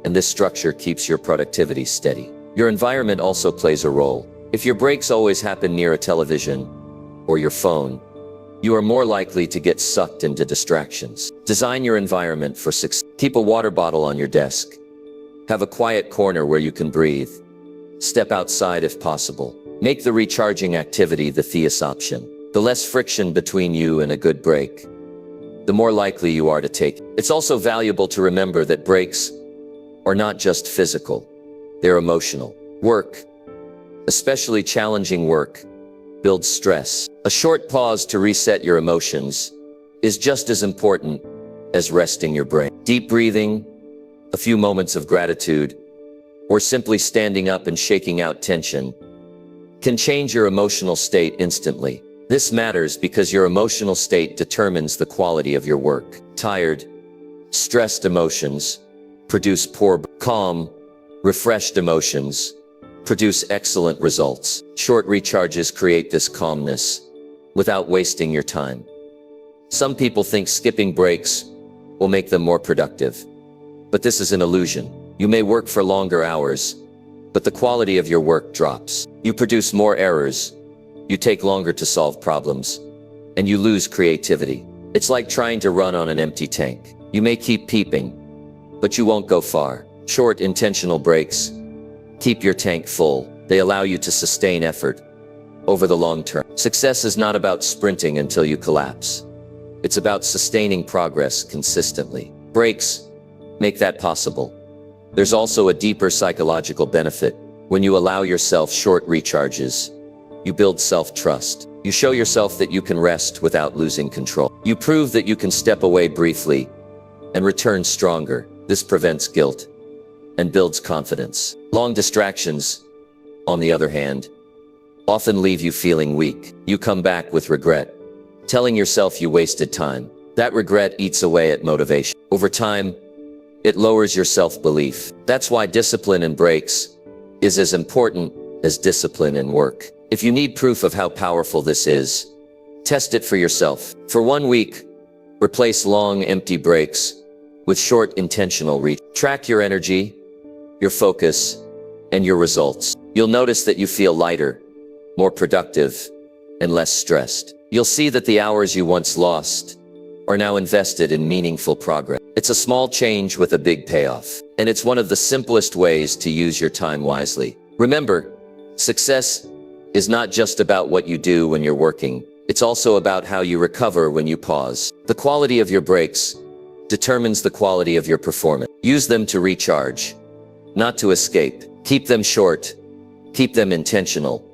And this structure keeps your productivity steady. Your environment also plays a role. If your breaks always happen near a television or your phone, you are more likely to get sucked into distractions. Design your environment for success. Keep a water bottle on your desk. Have a quiet corner where you can breathe. Step outside if possible. Make the recharging activity the theus option. The less friction between you and a good break, the more likely you are to take it. It's also valuable to remember that breaks are not just physical, they're emotional. Work, especially challenging work, builds stress. A short pause to reset your emotions is just as important as resting your brain. Deep breathing, a few moments of gratitude, or simply standing up and shaking out tension can change your emotional state instantly. This matters because your emotional state determines the quality of your work. Tired, stressed emotions produce poor, calm, refreshed emotions produce excellent results. Short recharges create this calmness without wasting your time. Some people think skipping breaks will make them more productive, but this is an illusion. You may work for longer hours, but the quality of your work drops. You produce more errors, you take longer to solve problems, and you lose creativity. It's like trying to run on an empty tank. You may keep peeping, but you won't go far. Short, intentional breaks keep your tank full. They allow you to sustain effort over the long term. Success is not about sprinting until you collapse. It's about sustaining progress consistently. Breaks make that possible. There's also a deeper psychological benefit. When you allow yourself short recharges, you build self-trust. You show yourself that you can rest without losing control. You prove that you can step away briefly and return stronger. This prevents guilt and builds confidence. Long distractions, on the other hand, often leave you feeling weak. You come back with regret, telling yourself you wasted time. That regret eats away at motivation. Over time, it lowers your self-belief. That's why discipline in breaks is as important as discipline in work. If you need proof of how powerful this is, test it for yourself. For 1 week, replace long, empty breaks with short, intentional reach. Track your energy, your focus, and your results. You'll notice that you feel lighter, more productive, and less stressed. You'll see that the hours you once lost are now invested in meaningful progress. It's a small change with a big payoff, and it's one of the simplest ways to use your time wisely. Remember, success is not just about what you do when you're working. It's also about how you recover when you pause. The quality of your breaks determines the quality of your performance. Use them to recharge, not to escape. Keep them short, keep them intentional,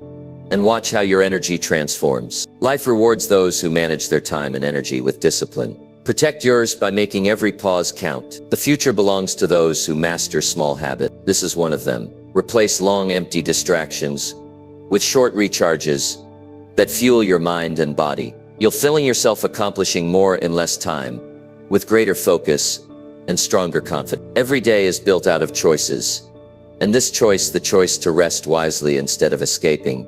and watch how your energy transforms. Life rewards those who manage their time and energy with discipline. Protect yours by making every pause count. The future belongs to those who master small habits. This is one of them. Replace long, empty distractions with short recharges that fuel your mind and body. You'll find yourself accomplishing more in less time, with greater focus and stronger confidence. Every day is built out of choices, and this choice, the choice to rest wisely instead of escaping,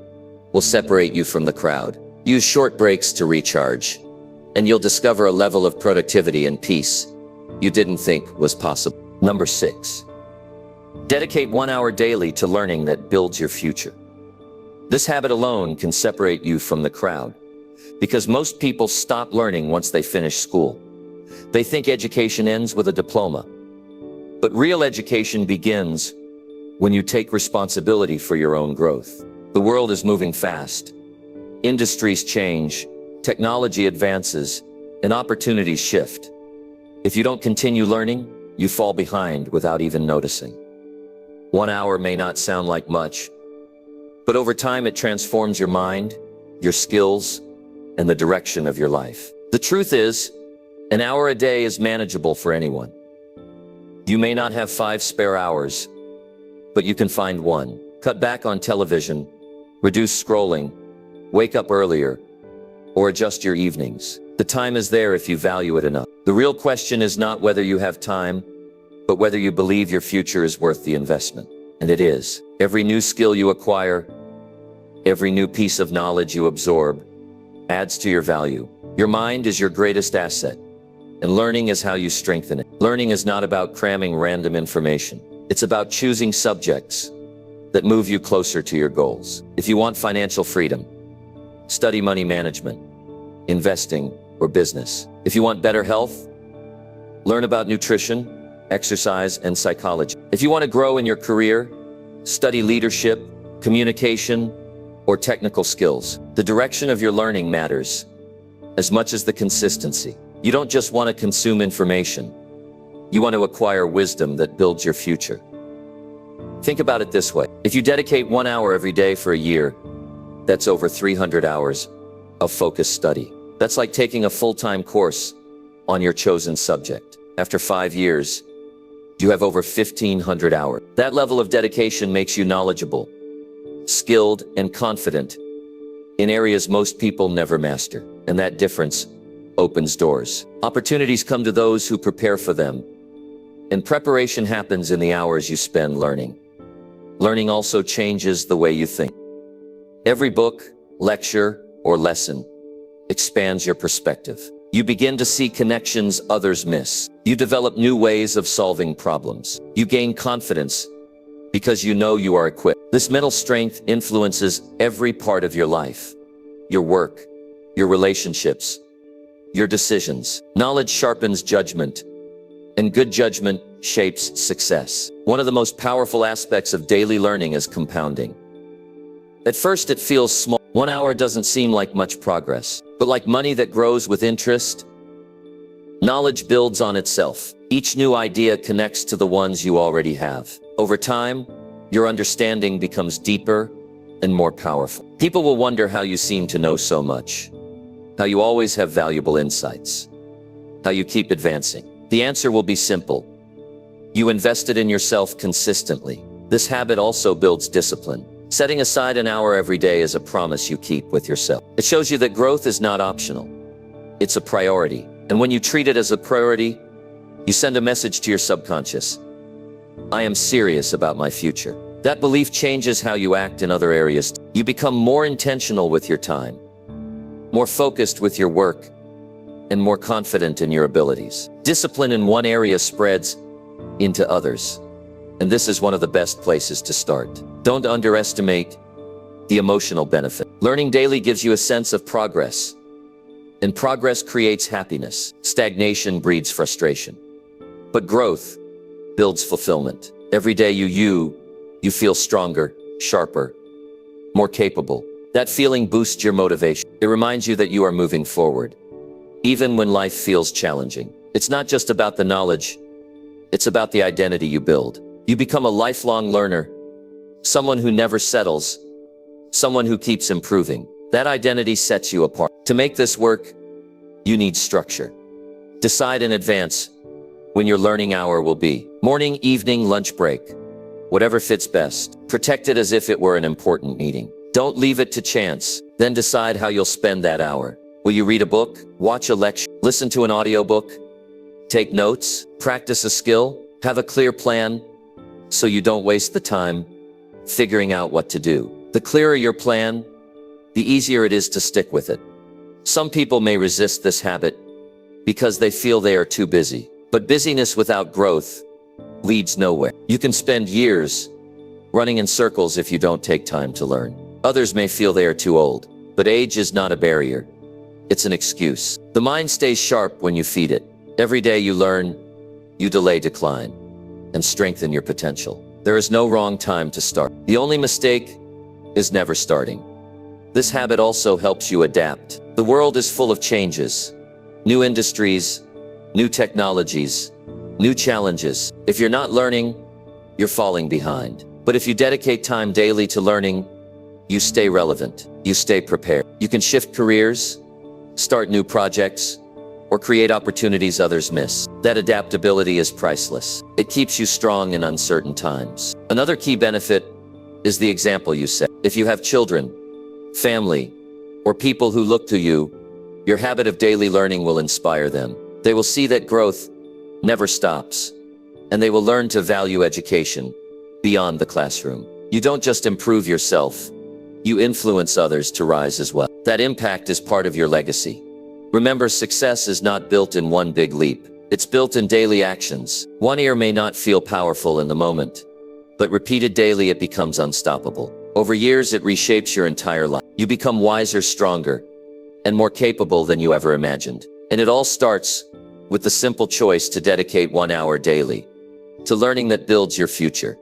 will separate you from the crowd. Use short breaks to recharge, and you'll discover a level of productivity and peace you didn't think was possible. Number 6. Dedicate 1 hour daily to learning that builds your future. This habit alone can separate you from the crowd, because most people stop learning once they finish school. They think education ends with a diploma. But real education begins when you take responsibility for your own growth. The world is moving fast. Industries change, technology advances, and opportunities shift. If you don't continue learning, you fall behind without even noticing. 1 hour may not sound like much, but over time it transforms your mind, your skills, and the direction of your life. The truth is, an hour a day is manageable for anyone. You may not have 5 spare hours, but you can find 1. Cut back on television, reduce scrolling, wake up earlier, or adjust your evenings. The time is there if you value it enough. The real question is not whether you have time, but whether you believe your future is worth the investment. And it is. Every new skill you acquire, every new piece of knowledge you absorb, adds to your value. Your mind is your greatest asset, and learning is how you strengthen it. Learning is not about cramming random information. It's about choosing subjects that move you closer to your goals. If you want financial freedom, study money management, investing, or business. If you want better health, learn about nutrition, exercise, and psychology. If you want to grow in your career, study leadership, communication, or technical skills. The direction of your learning matters as much as the consistency. You don't just want to consume information. You want to acquire wisdom that builds your future. Think about it this way. If you dedicate 1 hour every day for a year, that's over 300 hours of focused study. That's like taking a full-time course on your chosen subject. After 5 years, you have over 1,500 hours. That level of dedication makes you knowledgeable, skilled, and confident in areas most people never master. And that difference opens doors. Opportunities come to those who prepare for them. And preparation happens in the hours you spend learning. Learning also changes the way you think. Every book, lecture, or lesson expands your perspective. You begin to see connections others miss. You develop new ways of solving problems. You gain confidence because you know you are equipped. This mental strength influences every part of your life, your work, your relationships, your decisions. Knowledge sharpens judgment, and good judgment shapes success. One of the most powerful aspects of daily learning is compounding. At first it feels small. 1 hour doesn't seem like much progress, but like money that grows with interest, knowledge builds on itself. Each new idea connects to the ones you already have. Over time, your understanding becomes deeper and more powerful. People will wonder how you seem to know so much, how you always have valuable insights, how you keep advancing. The answer will be simple. You invested in yourself consistently. This habit also builds discipline. Setting aside an hour every day is a promise you keep with yourself. It shows you that growth is not optional. It's a priority. And when you treat it as a priority, you send a message to your subconscious. I am serious about my future. That belief changes how you act in other areas. You become more intentional with your time, more focused with your work, and more confident in your abilities. Discipline in one area spreads into others. And this is one of the best places to start. Don't underestimate the emotional benefit. Learning daily gives you a sense of progress, and progress creates happiness. Stagnation breeds frustration, but growth builds fulfillment. Every day you feel stronger, sharper, more capable. That feeling boosts your motivation. It reminds you that you are moving forward, even when life feels challenging. It's not just about the knowledge, it's about the identity you build. You become a lifelong learner, someone who never settles, someone who keeps improving. That identity sets you apart. To make this work, you need structure. Decide in advance when your learning hour will be. Morning, evening, lunch break. Whatever fits best. Protect it as if it were an important meeting. Don't leave it to chance. Then decide how you'll spend that hour. Will you read a book, watch a lecture, listen to an audiobook, take notes, practice a skill, have a clear plan, so you don't waste the time figuring out what to do. The clearer your plan, the easier it is to stick with it. Some people may resist this habit because they feel they are too busy. But busyness without growth leads nowhere. You can spend years running in circles if you don't take time to learn. Others may feel they are too old, but age is not a barrier. It's an excuse. The mind stays sharp when you feed it. Every day you learn, you delay decline, and strengthen your potential. There is no wrong time to start. The only mistake is never starting. This habit also helps you adapt. The world is full of changes, new industries, new technologies, new challenges. If you're not learning, you're falling behind. But if you dedicate time daily to learning, you stay relevant, you stay prepared. You can shift careers, start new projects, or create opportunities others miss. That adaptability is priceless. It keeps you strong in uncertain times. Another key benefit is the example you set. If you have children, family, or people who look to you, your habit of daily learning will inspire them. They will see that growth never stops, and they will learn to value education beyond the classroom. You don't just improve yourself, you influence others to rise as well. That impact is part of your legacy. Remember, success is not built in one big leap. It's built in daily actions. One year may not feel powerful in the moment, but repeated daily it becomes unstoppable. Over years it reshapes your entire life. You become wiser, stronger, and more capable than you ever imagined. And it all starts with the simple choice to dedicate 1 hour daily to learning that builds your future.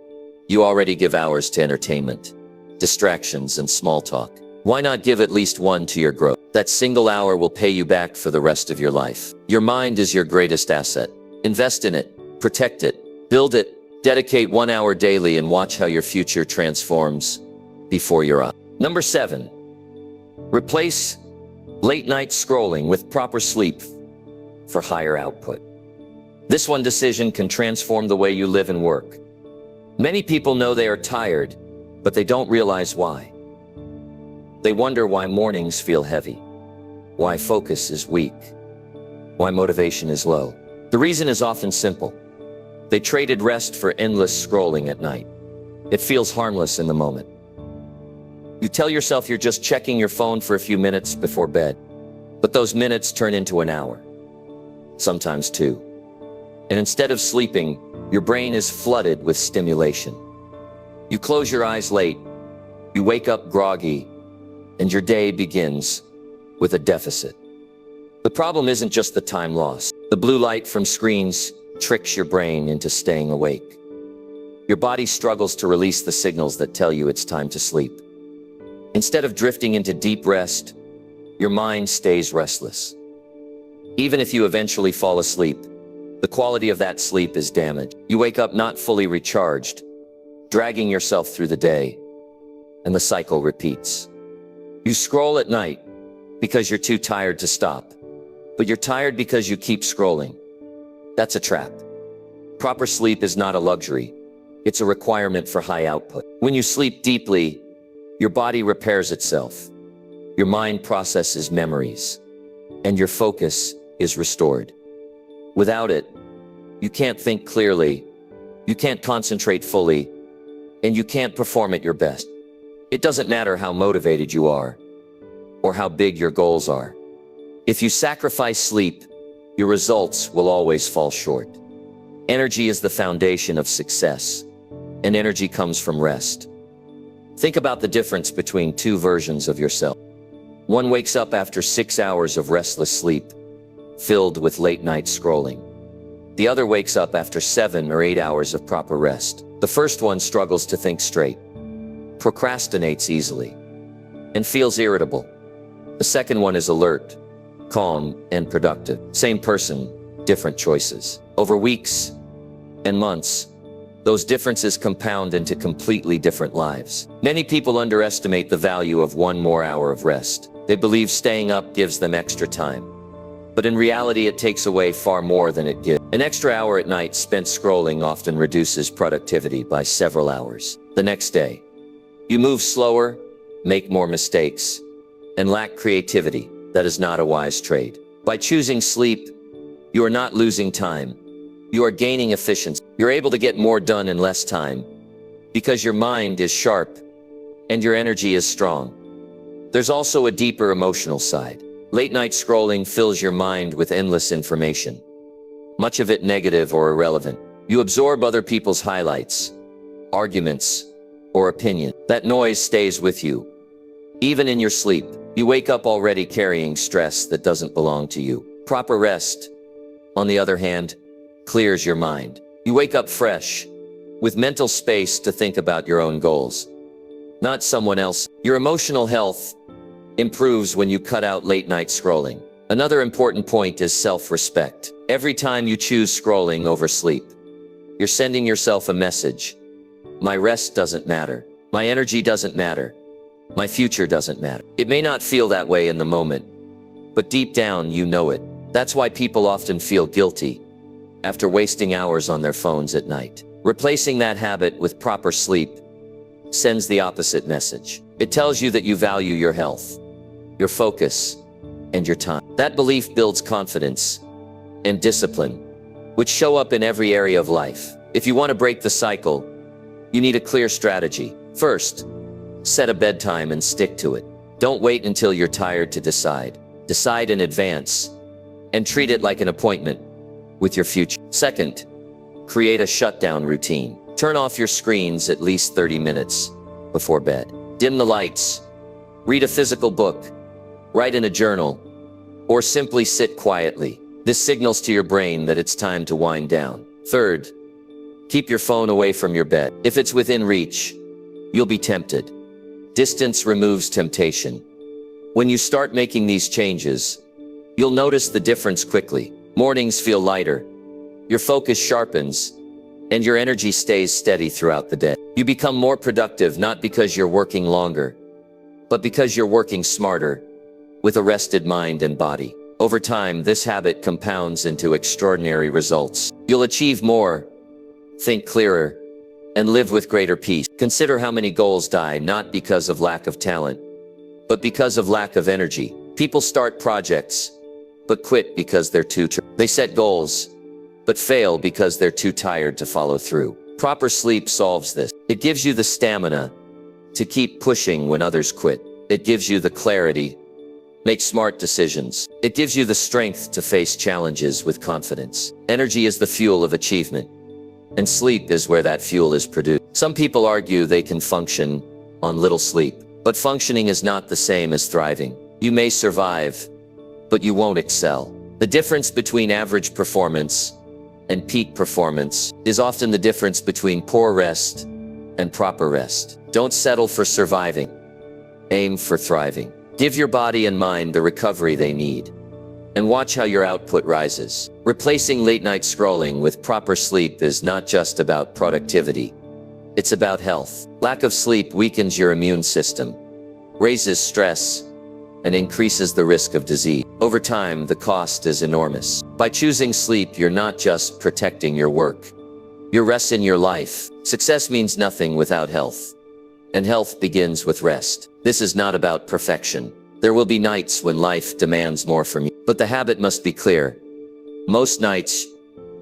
You already give hours to entertainment, distractions, and small talk. Why not give at least one to your growth? That single hour will pay you back for the rest of your life. Your mind is your greatest asset. Invest in it, protect it, build it, dedicate 1 hour daily and watch how your future transforms before your eyes. Number 7, replace Late night scrolling with proper sleep for higher output. This one decision can transform the way you live and work. Many people know they are tired, but they don't realize why. They wonder why mornings feel heavy, why focus is weak, why motivation is low. The reason is often simple. They traded rest for endless scrolling at night. It feels harmless in the moment. You tell yourself you're just checking your phone for a few minutes before bed, but those minutes turn into an hour, sometimes two. And instead of sleeping, your brain is flooded with stimulation. You close your eyes late, you wake up groggy, and your day begins with a deficit. The problem isn't just the time lost. The blue light from screens tricks your brain into staying awake. Your body struggles to release the signals that tell you it's time to sleep. Instead of drifting into deep rest, your mind stays restless. Even if you eventually fall asleep, the quality of that sleep is damaged. You wake up not fully recharged, dragging yourself through the day, and the cycle repeats. You scroll at night because you're too tired to stop, but you're tired because you keep scrolling. That's a trap. Proper sleep is not a luxury. It's a requirement for high output. When you sleep deeply, your body repairs itself. Your mind processes memories, and your focus is restored. Without it, you can't think clearly, you can't concentrate fully, and you can't perform at your best. It doesn't matter how motivated you are, or how big your goals are. If you sacrifice sleep, your results will always fall short. Energy is the foundation of success, and energy comes from rest. Think about the difference between two versions of yourself. One wakes up after 6 hours of restless sleep, filled with late night scrolling. The other wakes up after 7 or 8 hours of proper rest. The first one struggles to think straight, procrastinates easily, and feels irritable. The second one is alert, calm, and productive. Same person, different choices. Over weeks and months, those differences compound into completely different lives. Many people underestimate the value of 1 more hour of rest. They believe staying up gives them extra time. But in reality, it takes away far more than it gives. An extra hour at night spent scrolling often reduces productivity by several hours. The next day, you move slower, make more mistakes, and lack creativity. That is not a wise trade. By choosing sleep, you are not losing time. You are gaining efficiency. You're able to get more done in less time because your mind is sharp and your energy is strong. There's also a deeper emotional side. Late night scrolling fills your mind with endless information, much of it negative or irrelevant. You absorb other people's highlights, arguments, or opinion. That noise stays with you. Even in your sleep, you wake up already carrying stress that doesn't belong to you. Proper rest, on the other hand, clears your mind. You wake up fresh, with mental space to think about your own goals, not someone else. Your emotional health improves when you cut out late night scrolling. Another important point is self-respect. Every time you choose scrolling over sleep, you're sending yourself a message. My rest doesn't matter. My energy doesn't matter. My future doesn't matter. It may not feel that way in the moment, but deep down you know it. That's why people often feel guilty after wasting hours on their phones at night. Replacing that habit with proper sleep sends the opposite message. It tells you that you value your health, your focus, and your time. That belief builds confidence and discipline, which show up in every area of life. If you want to break the cycle, you need a clear strategy. First, set a bedtime and stick to it. Don't wait until you're tired to decide. Decide in advance and treat it like an appointment with your future. Second, create a shutdown routine. Turn off your screens at least 30 minutes before bed. Dim the lights, read a physical book, write in a journal, or simply sit quietly. This signals to your brain that it's time to wind down. Third, keep your phone away from your bed. If it's within reach, you'll be tempted. Distance removes temptation. When you start making these changes, you'll notice the difference quickly. Mornings feel lighter, your focus sharpens, and your energy stays steady throughout the day. You become more productive not because you're working longer, but because you're working smarter with a rested mind and body. Over time, this habit compounds into extraordinary results. You'll achieve more, think clearer, and live with greater peace. Consider how many goals die not because of lack of talent, but because of lack of energy. People start projects, but quit because they're too tired. They set goals, but fail because they're too tired to follow through. Proper sleep solves this. It gives you the stamina to keep pushing when others quit. It gives you the clarity, make smart decisions. It gives you the strength to face challenges with confidence. Energy is the fuel of achievement, and sleep is where that fuel is produced. Some people argue they can function on little sleep, but functioning is not the same as thriving. You may survive, but you won't excel. The difference between average performance and peak performance is often the difference between poor rest and proper rest. Don't settle for surviving. Aim for thriving. Give your body and mind the recovery they need, and watch how your output rises. Replacing late-night scrolling with proper sleep is not just about productivity. It's about health. Lack of sleep weakens your immune system, raises stress, and increases the risk of disease. Over time, the cost is enormous. By choosing sleep, you're not just protecting your work. You're resting your life. Success means nothing without health, and health begins with rest. This is not about perfection. There will be nights when life demands more from you, but the habit must be clear. Most nights,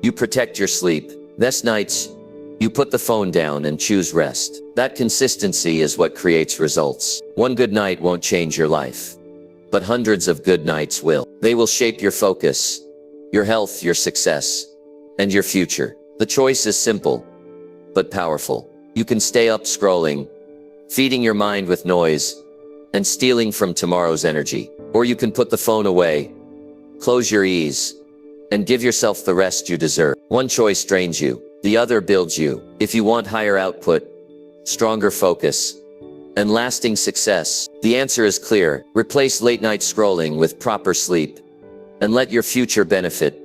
you protect your sleep. Best nights, you put the phone down and choose rest. That consistency is what creates results. One good night won't change your life, but hundreds of good nights will. They will shape your focus, your health, your success, and your future. The choice is simple, but powerful. You can stay up scrolling, feeding your mind with noise, and stealing from tomorrow's energy. Or you can put the phone away, close your eyes, and give yourself the rest you deserve. One choice drains you, the other builds you. If you want higher output, stronger focus, and lasting success, the answer is clear. Replace late-night scrolling with proper sleep, and let your future benefit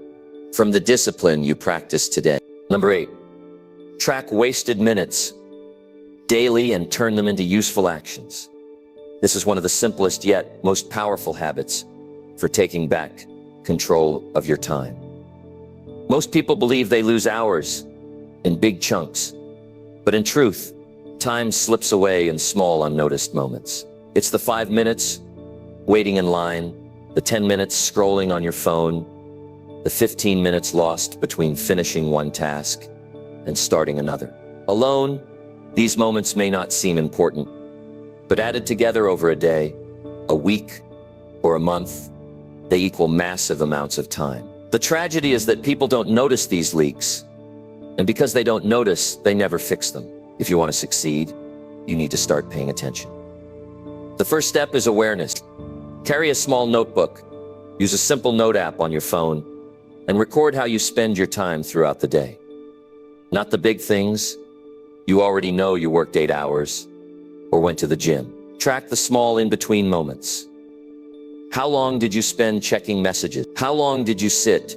from the discipline you practice today. Number 8, track wasted minutes daily and turn them into useful actions. This is one of the simplest yet most powerful habits for taking back control of your time. Most people believe they lose hours in big chunks, but in truth, time slips away in small unnoticed moments. It's the 5 minutes waiting in line, the 10 minutes scrolling on your phone, the 15 minutes lost between finishing one task and starting another. Alone, these moments may not seem important, but added together over a day, a week, or a month, they equal massive amounts of time. The tragedy is that people don't notice these leaks, and because they don't notice, they never fix them. If you want to succeed, you need to start paying attention. The first step is awareness. Carry a small notebook, use a simple note app on your phone, and record how you spend your time throughout the day. Not the big things. You already know you worked 8 hours or went to the gym. Track the small in-between moments. How long did you spend checking messages? How long did you sit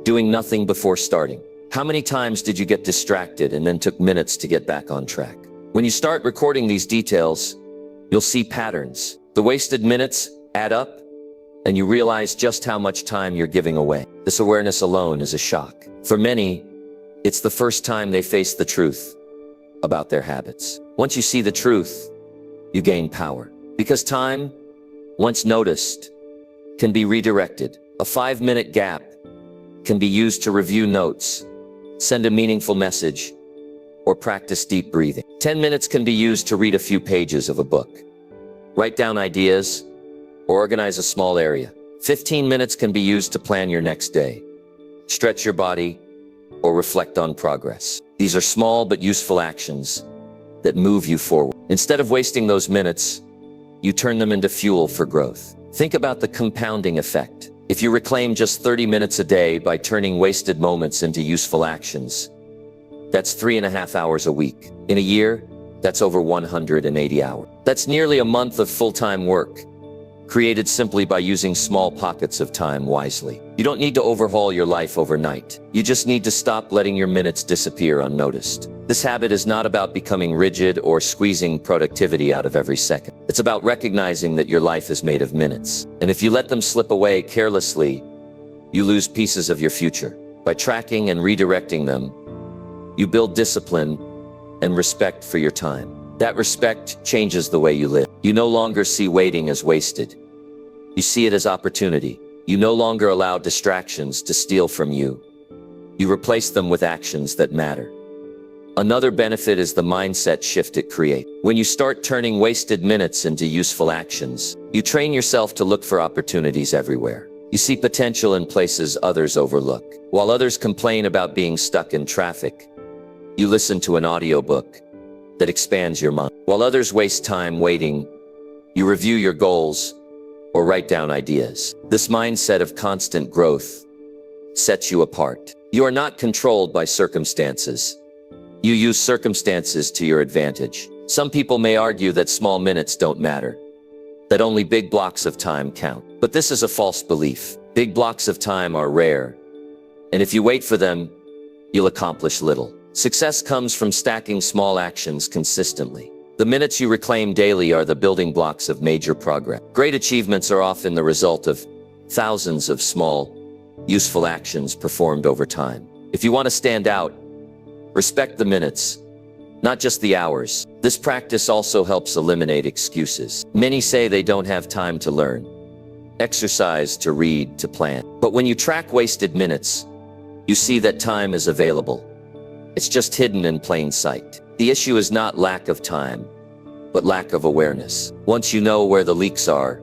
doing nothing before starting? How many times did you get distracted and then took minutes to get back on track? When you start recording these details, you'll see patterns. The wasted minutes add up, and you realize just how much time you're giving away. This awareness alone is a shock. For many, it's the first time they face the truth about their habits. Once you see the truth, you gain power. Because time, once noticed, can be redirected. A 5-minute gap can be used to review notes, send a meaningful message, or practice deep breathing. 10 minutes can be used to read a few pages of a book, write down ideas, or organize a small area. 15 minutes can be used to plan your next day, stretch your body, or reflect on progress. These are small but useful actions that move you forward. Instead of wasting those minutes, you turn them into fuel for growth. Think about the compounding effect. If you reclaim just 30 minutes a day by turning wasted moments into useful actions, that's 3.5 hours a week. In a year, that's over 180 hours. That's nearly a month of full-time work, created simply by using small pockets of time wisely. You don't need to overhaul your life overnight. You just need to stop letting your minutes disappear unnoticed. This habit is not about becoming rigid or squeezing productivity out of every second. It's about recognizing that your life is made of minutes. And if you let them slip away carelessly, you lose pieces of your future. By tracking and redirecting them, you build discipline and respect for your time. That respect changes the way you live. You no longer see waiting as wasted. You see it as opportunity. You no longer allow distractions to steal from you. You replace them with actions that matter. Another benefit is the mindset shift it creates. When you start turning wasted minutes into useful actions, you train yourself to look for opportunities everywhere. You see potential in places others overlook. While others complain about being stuck in traffic, you listen to an audiobook that expands your mind. While others waste time waiting, you review your goals or write down ideas. This mindset of constant growth sets you apart. You are not controlled by circumstances. You use circumstances to your advantage. Some people may argue that small minutes don't matter, that only big blocks of time count. But this is a false belief. Big blocks of time are rare, and if you wait for them, you'll accomplish little. Success comes from stacking small actions consistently. The minutes you reclaim daily are the building blocks of major progress. Great achievements are often the result of thousands of small, useful actions performed over time. If you want to stand out, respect the minutes, not just the hours. This practice also helps eliminate excuses. Many say they don't have time to learn, exercise, to read, to plan. But when you track wasted minutes, you see that time is available. It's just hidden in plain sight. The issue is not lack of time, but lack of awareness. Once you know where the leaks are,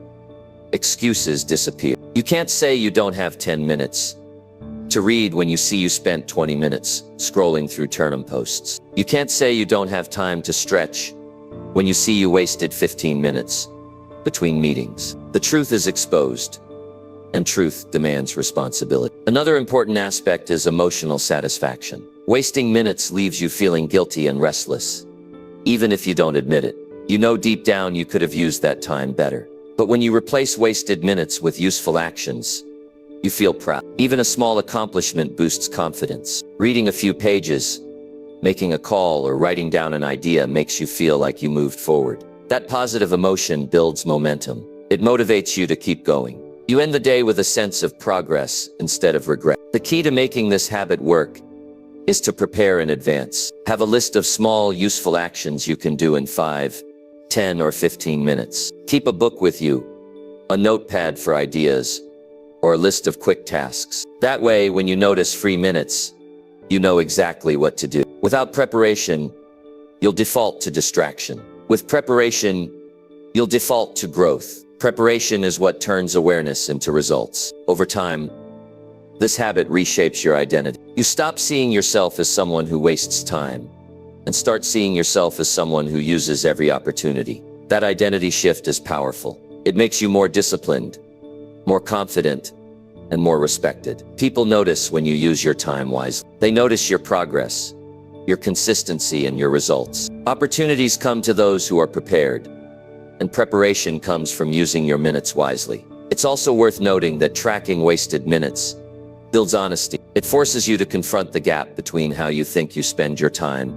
excuses disappear. You can't say you don't have 10 minutes to read when you see you spent 20 minutes scrolling through Turnham posts. You can't say you don't have time to stretch when you see you wasted 15 minutes between meetings. The truth is exposed, and truth demands responsibility. Another important aspect is emotional satisfaction. Wasting minutes leaves you feeling guilty and restless, even if you don't admit it. You know deep down you could have used that time better. But when you replace wasted minutes with useful actions, you feel proud. Even a small accomplishment boosts confidence. Reading a few pages, making a call, or writing down an idea makes you feel like you moved forward. That positive emotion builds momentum. It motivates you to keep going. You end the day with a sense of progress instead of regret. The key to making this habit work is to prepare in advance. Have a list of small, useful actions you can do in 5, 10, or 15 minutes. Keep a book with you, a notepad for ideas, or a list of quick tasks. That way, when you notice free minutes, you know exactly what to do. Without preparation, you'll default to distraction. With preparation, you'll default to growth. Preparation is what turns awareness into results. Over time, this habit reshapes your identity. You stop seeing yourself as someone who wastes time and start seeing yourself as someone who uses every opportunity. That identity shift is powerful. It makes you more disciplined, more confident, and more respected. People notice when you use your time wisely. They notice your progress, your consistency, and your results. Opportunities come to those who are prepared, and preparation comes from using your minutes wisely. It's also worth noting that tracking wasted minutes builds honesty. It forces you to confront the gap between how you think you spend your time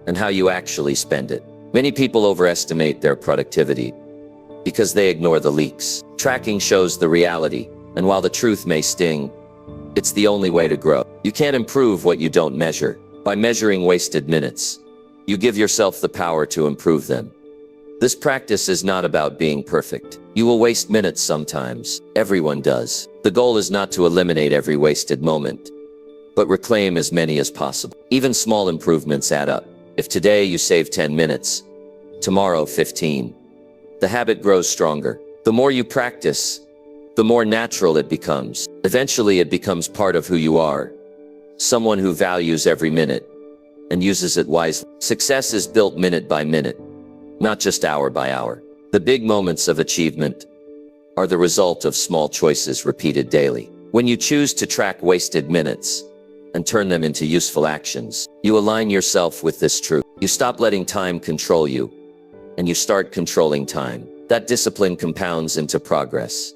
and how you actually spend it. Many people overestimate their productivity because they ignore the leaks. Tracking shows the reality, and while the truth may sting, it's the only way to grow. You can't improve what you don't measure. By measuring wasted minutes, you give yourself the power to improve them. This practice is not about being perfect. You will waste minutes sometimes. Everyone does. The goal is not to eliminate every wasted moment, but reclaim as many as possible. Even small improvements add up. If today you save 10 minutes, tomorrow 15, the habit grows stronger. The more you practice, the more natural it becomes. Eventually it becomes part of who you are, someone who values every minute and uses it wisely. Success is built minute by minute, not just hour by hour. The big moments of achievement are the result of small choices repeated daily. When you choose to track wasted minutes and turn them into useful actions, you align yourself with this truth. You stop letting time control you, and you start controlling time. That discipline compounds into progress,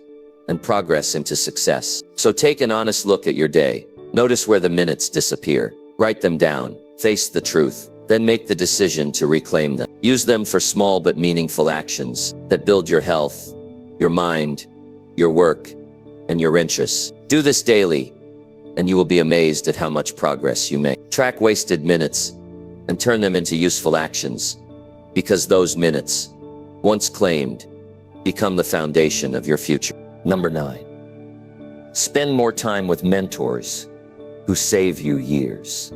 and progress into success. So take an honest look at your day. Notice where the minutes disappear. Write them down. Face the truth. Then make the decision to reclaim them. Use them for small but meaningful actions that build your health, your mind, your work, and your interests. Do this daily, and you will be amazed at how much progress you make. Track wasted minutes and turn them into useful actions, because those minutes, once claimed, become the foundation of your future. Number 9. Spend more time with mentors who save you years.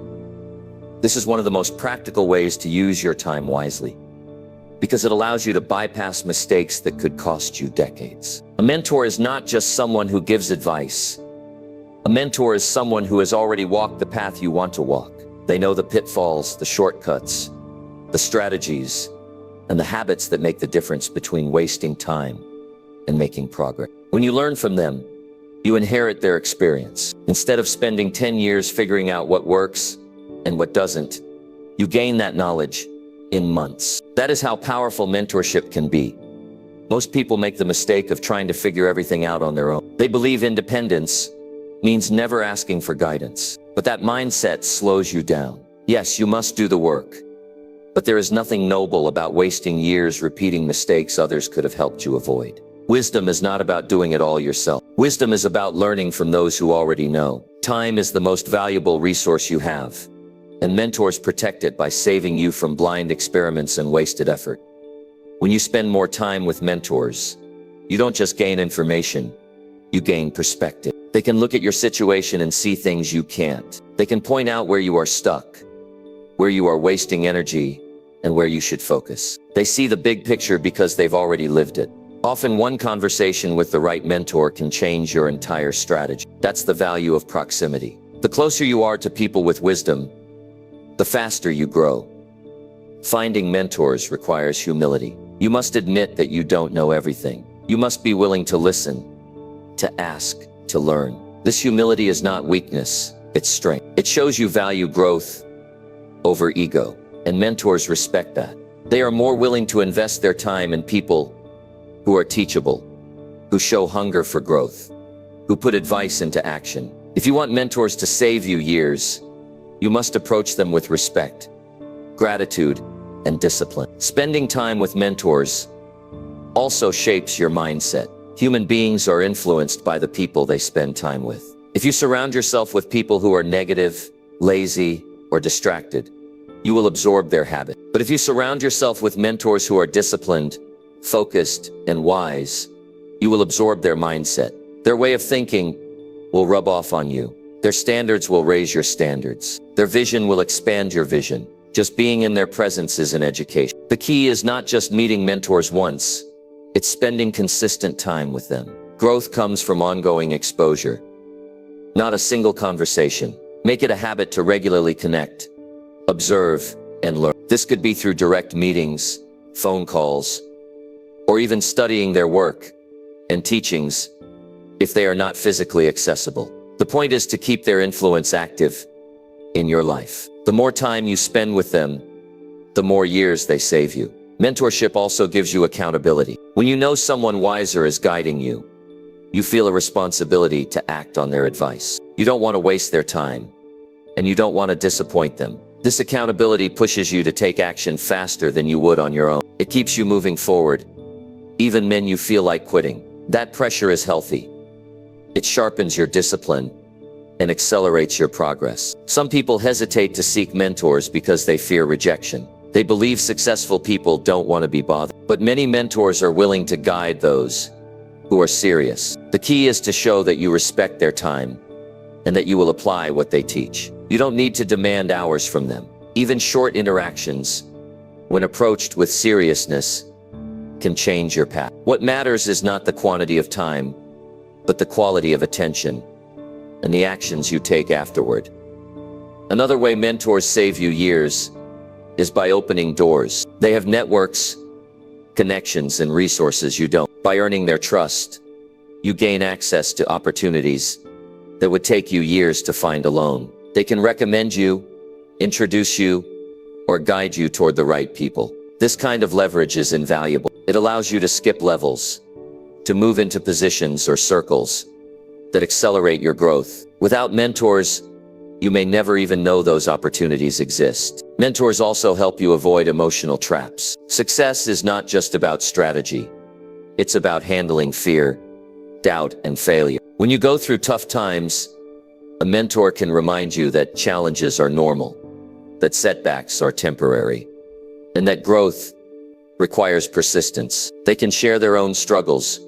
This is one of the most practical ways to use your time wisely, because it allows you to bypass mistakes that could cost you decades. A mentor is not just someone who gives advice. A mentor is someone who has already walked the path you want to walk. They know the pitfalls, the shortcuts, the strategies, and the habits that make the difference between wasting time and making progress. When you learn from them, you inherit their experience. Instead of spending 10 years figuring out what works and what doesn't, you gain that knowledge in months. That is how powerful mentorship can be. Most people make the mistake of trying to figure everything out on their own. They believe independence means never asking for guidance. But that mindset slows you down. Yes, you must do the work, but there is nothing noble about wasting years repeating mistakes others could have helped you avoid. Wisdom is not about doing it all yourself. Wisdom is about learning from those who already know. Time is the most valuable resource you have, and mentors protect it by saving you from blind experiments and wasted effort. When you spend more time with mentors, you don't just gain information, you gain perspective. They can look at your situation and see things you can't. They can point out where you are stuck, where you are wasting energy, and where you should focus. They see the big picture because they've already lived it. Often one conversation with the right mentor can change your entire strategy. That's the value of proximity. The closer you are to people with wisdom, the faster you grow. Finding mentors requires humility. You must admit that you don't know everything. You must be willing to listen, to ask, to learn. This humility is not weakness, it's strength. It shows you value growth over ego, and mentors respect that. They are more willing to invest their time in people who are teachable, who show hunger for growth, who put advice into action. If you want mentors to save you years, you must approach them with respect, gratitude, and discipline. Spending time with mentors also shapes your mindset. Human beings are influenced by the people they spend time with. If you surround yourself with people who are negative, lazy, or distracted, you will absorb their habit. But if you surround yourself with mentors who are disciplined, focused, and wise, you will absorb their mindset. Their way of thinking will rub off on you. Their standards will raise your standards. Their vision will expand your vision. Just being in their presence is an education. The key is not just meeting mentors once, it's spending consistent time with them. Growth comes from ongoing exposure, not a single conversation. Make it a habit to regularly connect, observe, and learn. This could be through direct meetings, phone calls, or even studying their work and teachings if they are not physically accessible. The point is to keep their influence active in your life. The more time you spend with them, the more years they save you. Mentorship also gives you accountability. When you know someone wiser is guiding you, you feel a responsibility to act on their advice. You don't want to waste their time, and you don't want to disappoint them. This accountability pushes you to take action faster than you would on your own. It keeps you moving forward, even when you feel like quitting. That pressure is healthy. It sharpens your discipline and accelerates your progress. Some people hesitate to seek mentors because they fear rejection. They believe successful people don't want to be bothered. But many mentors are willing to guide those who are serious. The key is to show that you respect their time and that you will apply what they teach. You don't need to demand hours from them. Even short interactions, when approached with seriousness, can change your path. What matters is not the quantity of time, but the quality of attention and the actions you take afterward. Another way mentors save you years is by opening doors. They have networks, connections, and resources you don't. By earning their trust, you gain access to opportunities that would take you years to find alone. They can recommend you, introduce you, or guide you toward the right people. This kind of leverage is invaluable. It allows you to skip levels, to move into positions or circles that accelerate your growth. Without mentors, You may never even know those opportunities exist. Mentors also help you avoid emotional traps. Success is not just about strategy. It's about handling fear, doubt, and failure. When you go through tough times, a mentor can remind you that challenges are normal, that setbacks are temporary, and that growth requires persistence. They can share their own struggles,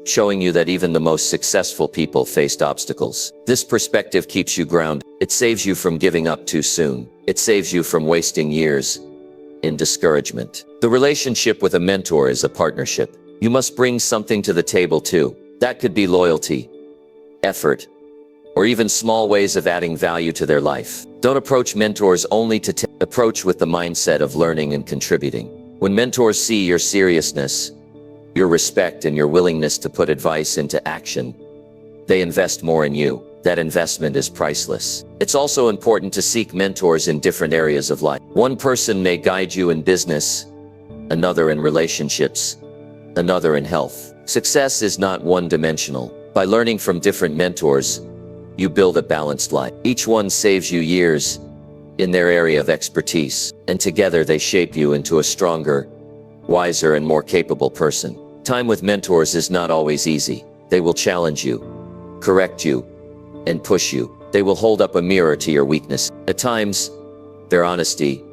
showing you that even the most successful people faced obstacles. This perspective keeps you grounded. It saves you from giving up too soon. It saves you from wasting years in discouragement. The relationship with a mentor is a partnership. You must bring something to the table too. That could be loyalty, effort, or even small ways of adding value to their life. Don't approach mentors only to approach with the mindset of learning and contributing. When mentors see your seriousness, your respect, and your willingness to put advice into action, they invest more in you. That investment is priceless. It's also important to seek mentors in different areas of life. One person may guide you in business, another in relationships, another in health. Success is not one-dimensional. By learning from different mentors, you build a balanced life. Each one saves you years in their area of expertise, and together they shape you into a stronger, wiser, and more capable person. Time with mentors is not always easy. They will challenge you, correct you, and push you. They will hold up a mirror to your weakness. At times, their honesty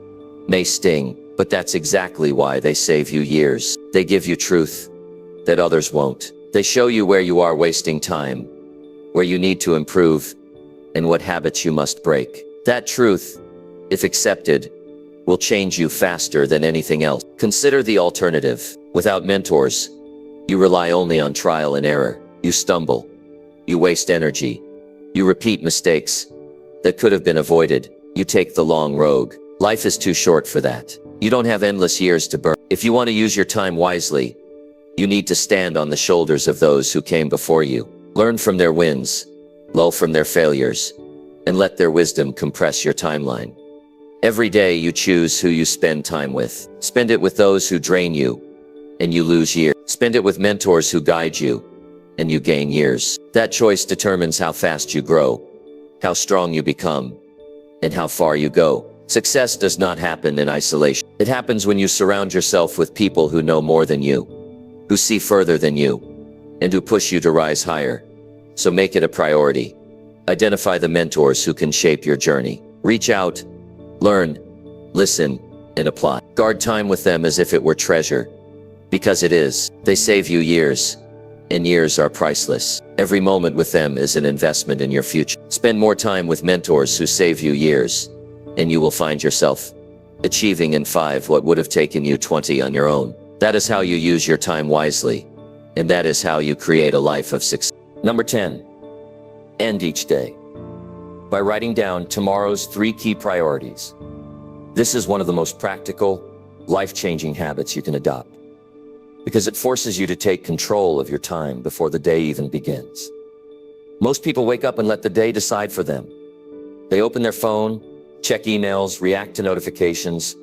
may sting, but that's exactly why they save you years. They give you truth that others won't. They show you where you are wasting time, where you need to improve, and what habits you must break. That truth, if accepted, will change you faster than anything else. Consider the alternative. Without mentors, you rely only on trial and error. You stumble. You waste energy. You repeat mistakes that could have been avoided. You take the long road. Life is too short for that. You don't have endless years to burn. If you want to use your time wisely, you need to stand on the shoulders of those who came before you. Learn from their wins, learn from their failures, and let their wisdom compress your timeline. Every day you choose who you spend time with. Spend it with those who drain you, and you lose years. Spend it with mentors who guide you, and you gain years. That choice determines how fast you grow, how strong you become, and how far you go. Success does not happen in isolation. It happens when you surround yourself with people who know more than you, who see further than you, and who push you to rise higher. So make it a priority. Identify the mentors who can shape your journey. Reach out, learn, listen, and apply. Guard time with them as if it were treasure, because it is. They save you years, and years are priceless. Every moment with them is an investment in your future. Spend more time with mentors who save you years, and you will find yourself achieving in 5 what would have taken you 20 on your own. That is how you use your time wisely, and that is how you create a life of success. Number 10, end each day by writing down tomorrow's 3 key priorities. This is one of the most practical, life-changing habits you can adopt, because it forces you to take control of your time before the day even begins. Most people wake up and let the day decide for them. They open their phone, check emails, react to notifications,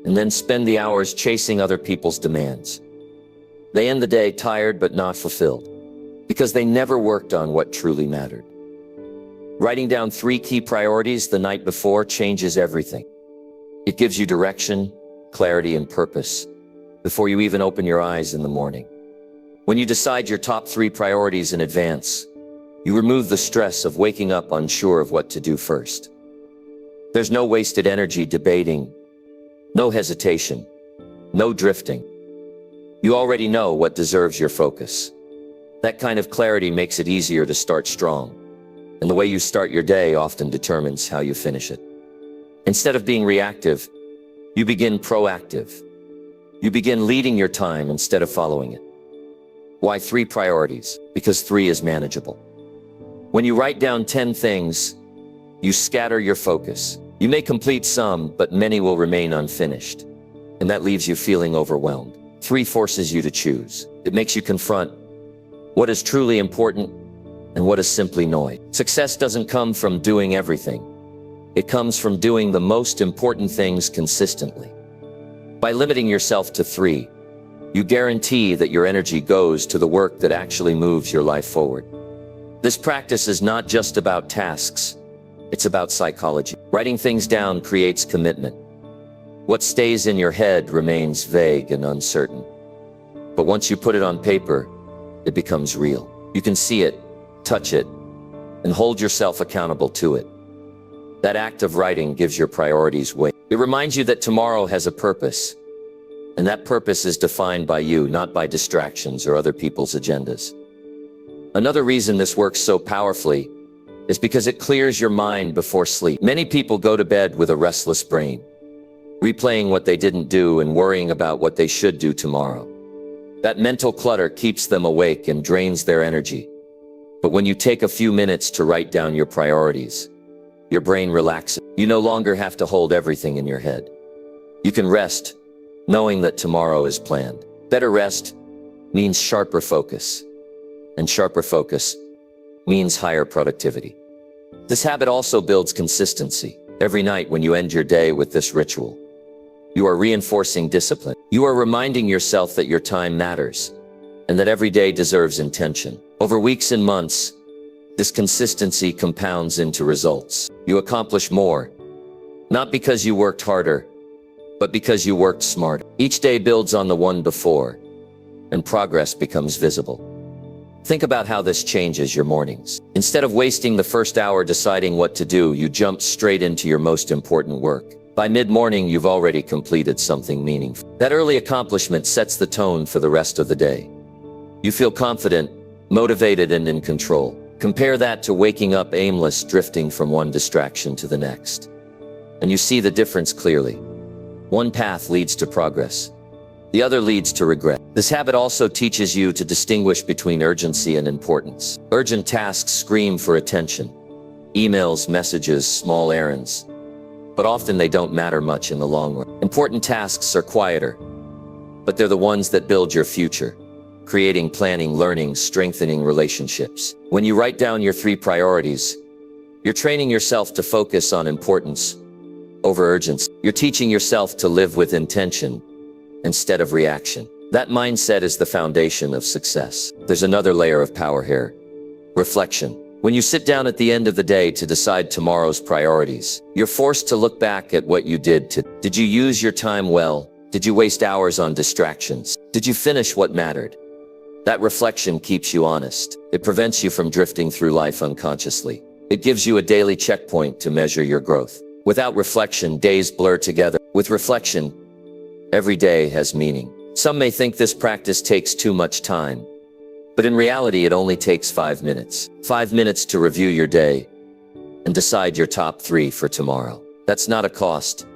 and then spend the hours chasing other people's demands. They end the day tired but not fulfilled, because they never worked on what truly mattered. Writing down 3 key priorities the night before changes everything. It gives you direction, clarity, and purpose before you even open your eyes in the morning. When you decide your top 3 priorities in advance, you remove the stress of waking up unsure of what to do first. There's no wasted energy debating, no hesitation, no drifting. You already know what deserves your focus. That kind of clarity makes it easier to start strong, and the way you start your day often determines how you finish it. Instead of being reactive, you begin proactive. You begin leading your time instead of following it. Why 3 priorities? Because 3 is manageable. When you write down 10 things, you scatter your focus. You may complete some, but many will remain unfinished, and that leaves you feeling overwhelmed. 3 forces you to choose. It makes you confront what is truly important and what is simply noise. Success doesn't come from doing everything. It comes from doing the most important things consistently. By limiting yourself to 3, you guarantee that your energy goes to the work that actually moves your life forward. This practice is not just about tasks. It's about psychology. Writing things down creates commitment. What stays in your head remains vague and uncertain. But once you put it on paper, it becomes real. You can see it, touch it, and hold yourself accountable to it. That act of writing gives your priorities weight. It reminds you that tomorrow has a purpose, and that purpose is defined by you, not by distractions or other people's agendas. Another reason this works so powerfully is because it clears your mind before sleep. Many people go to bed with a restless brain, replaying what they didn't do and worrying about what they should do tomorrow. That mental clutter keeps them awake and drains their energy. But when you take a few minutes to write down your priorities, your brain relaxes. You no longer have to hold everything in your head. You can rest, knowing that tomorrow is planned. Better rest means sharper focus, and sharper focus means higher productivity. This habit also builds consistency. Every night when you end your day with this ritual, you are reinforcing discipline. You are reminding yourself that your time matters, and that every day deserves intention. Over weeks and months, this consistency compounds into results. You accomplish more, not because you worked harder, but because you worked smarter. Each day builds on the one before, and progress becomes visible. Think about how this changes your mornings. Instead of wasting the first hour deciding what to do, you jump straight into your most important work. By mid-morning, you've already completed something meaningful. That early accomplishment sets the tone for the rest of the day. You feel confident, motivated, and in control. Compare that to waking up aimless, drifting from one distraction to the next, and you see the difference clearly. One path leads to progress, the other leads to regret. This habit also teaches you to distinguish between urgency and importance. Urgent tasks scream for attention. Emails, messages, small errands. But often they don't matter much in the long run. Important tasks are quieter, but they're the ones that build your future. Creating, planning, learning, strengthening relationships. When you write down your 3 priorities, you're training yourself to focus on importance over urgency. You're teaching yourself to live with intention instead of reaction. That mindset is the foundation of success. There's another layer of power here: reflection. When you sit down at the end of the day to decide tomorrow's priorities, you're forced to look back at what you did. Did you use your time well? Did you waste hours on distractions? Did you finish what mattered? That reflection keeps you honest. It prevents you from drifting through life unconsciously. It gives you a daily checkpoint to measure your growth. Without reflection, days blur together. With reflection, every day has meaning. Some may think this practice takes too much time, but in reality, it only takes 5 minutes. 5 minutes to review your day and decide your top 3 for tomorrow. That's not a cost,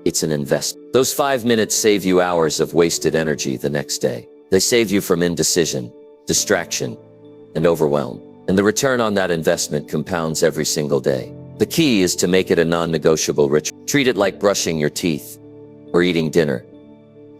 it's an investment. Those 5 minutes save you hours of wasted energy the next day. They save you from indecision, distraction, and overwhelm. And the return on that investment compounds every single day. The key is to make it a non-negotiable ritual. Treat it like brushing your teeth or eating dinner.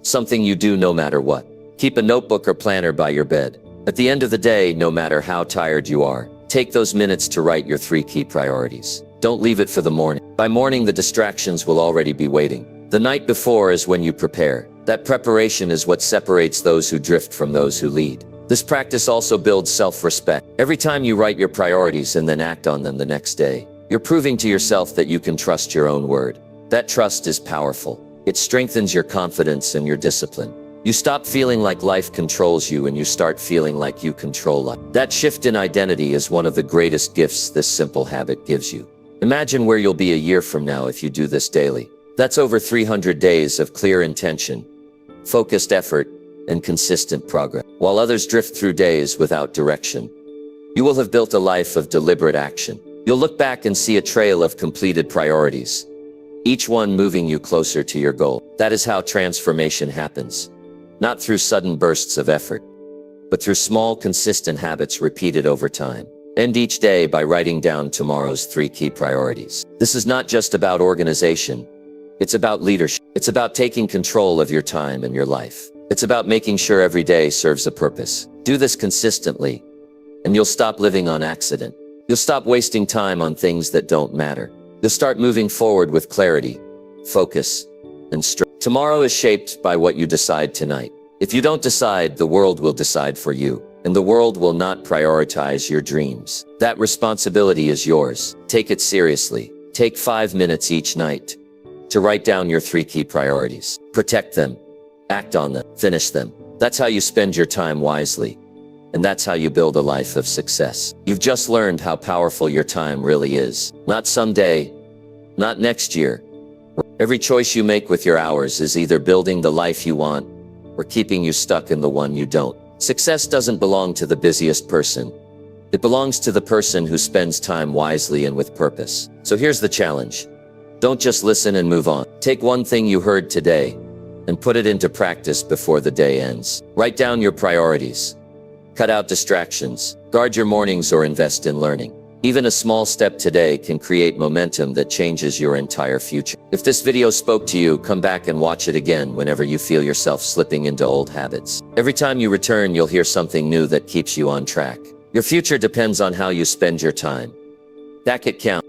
Something you do no matter what. Keep a notebook or planner by your bed. At the end of the day, no matter how tired you are, take those minutes to write your 3 key priorities. Don't leave it for the morning. By morning, the distractions will already be waiting. The night before is when you prepare. That preparation is what separates those who drift from those who lead. This practice also builds self-respect. Every time you write your priorities and then act on them the next day, you're proving to yourself that you can trust your own word. That trust is powerful. It strengthens your confidence and your discipline. You stop feeling like life controls you and you start feeling like you control life. That shift in identity is one of the greatest gifts this simple habit gives you. Imagine where you'll be a year from now if you do this daily. That's over 300 days of clear intention, focused effort, and consistent progress. While others drift through days without direction, you will have built a life of deliberate action. You'll look back and see a trail of completed priorities, each one moving you closer to your goal. That is how transformation happens. Not through sudden bursts of effort, but through small, consistent habits repeated over time. End each day by writing down tomorrow's 3 key priorities. This is not just about organization. It's about leadership. It's about taking control of your time and your life. It's about making sure every day serves a purpose. Do this consistently, and you'll stop living on accident. You'll stop wasting time on things that don't matter. You'll start moving forward with clarity, focus, and strength. Tomorrow is shaped by what you decide tonight. If you don't decide, the world will decide for you. and the world will not prioritize your dreams. That responsibility is yours. Take it seriously. Take 5 minutes each night to write down your 3 key priorities. Protect them, act on them, finish them. That's how you spend your time wisely. And that's how you build a life of success. You've just learned how powerful your time really is. Not someday, not next year. Every choice you make with your hours is either building the life you want or keeping you stuck in the one you don't. Success doesn't belong to the busiest person. It belongs to the person who spends time wisely and with purpose. So here's the challenge. Don't just listen and move on. Take one thing you heard today and put it into practice before the day ends. Write down your priorities. Cut out distractions. Guard your mornings or invest in learning. Even a small step today can create momentum that changes your entire future. If this video spoke to you, come back and watch it again whenever you feel yourself slipping into old habits. Every time you return, you'll hear something new that keeps you on track. Your future depends on how you spend your time. Back it count.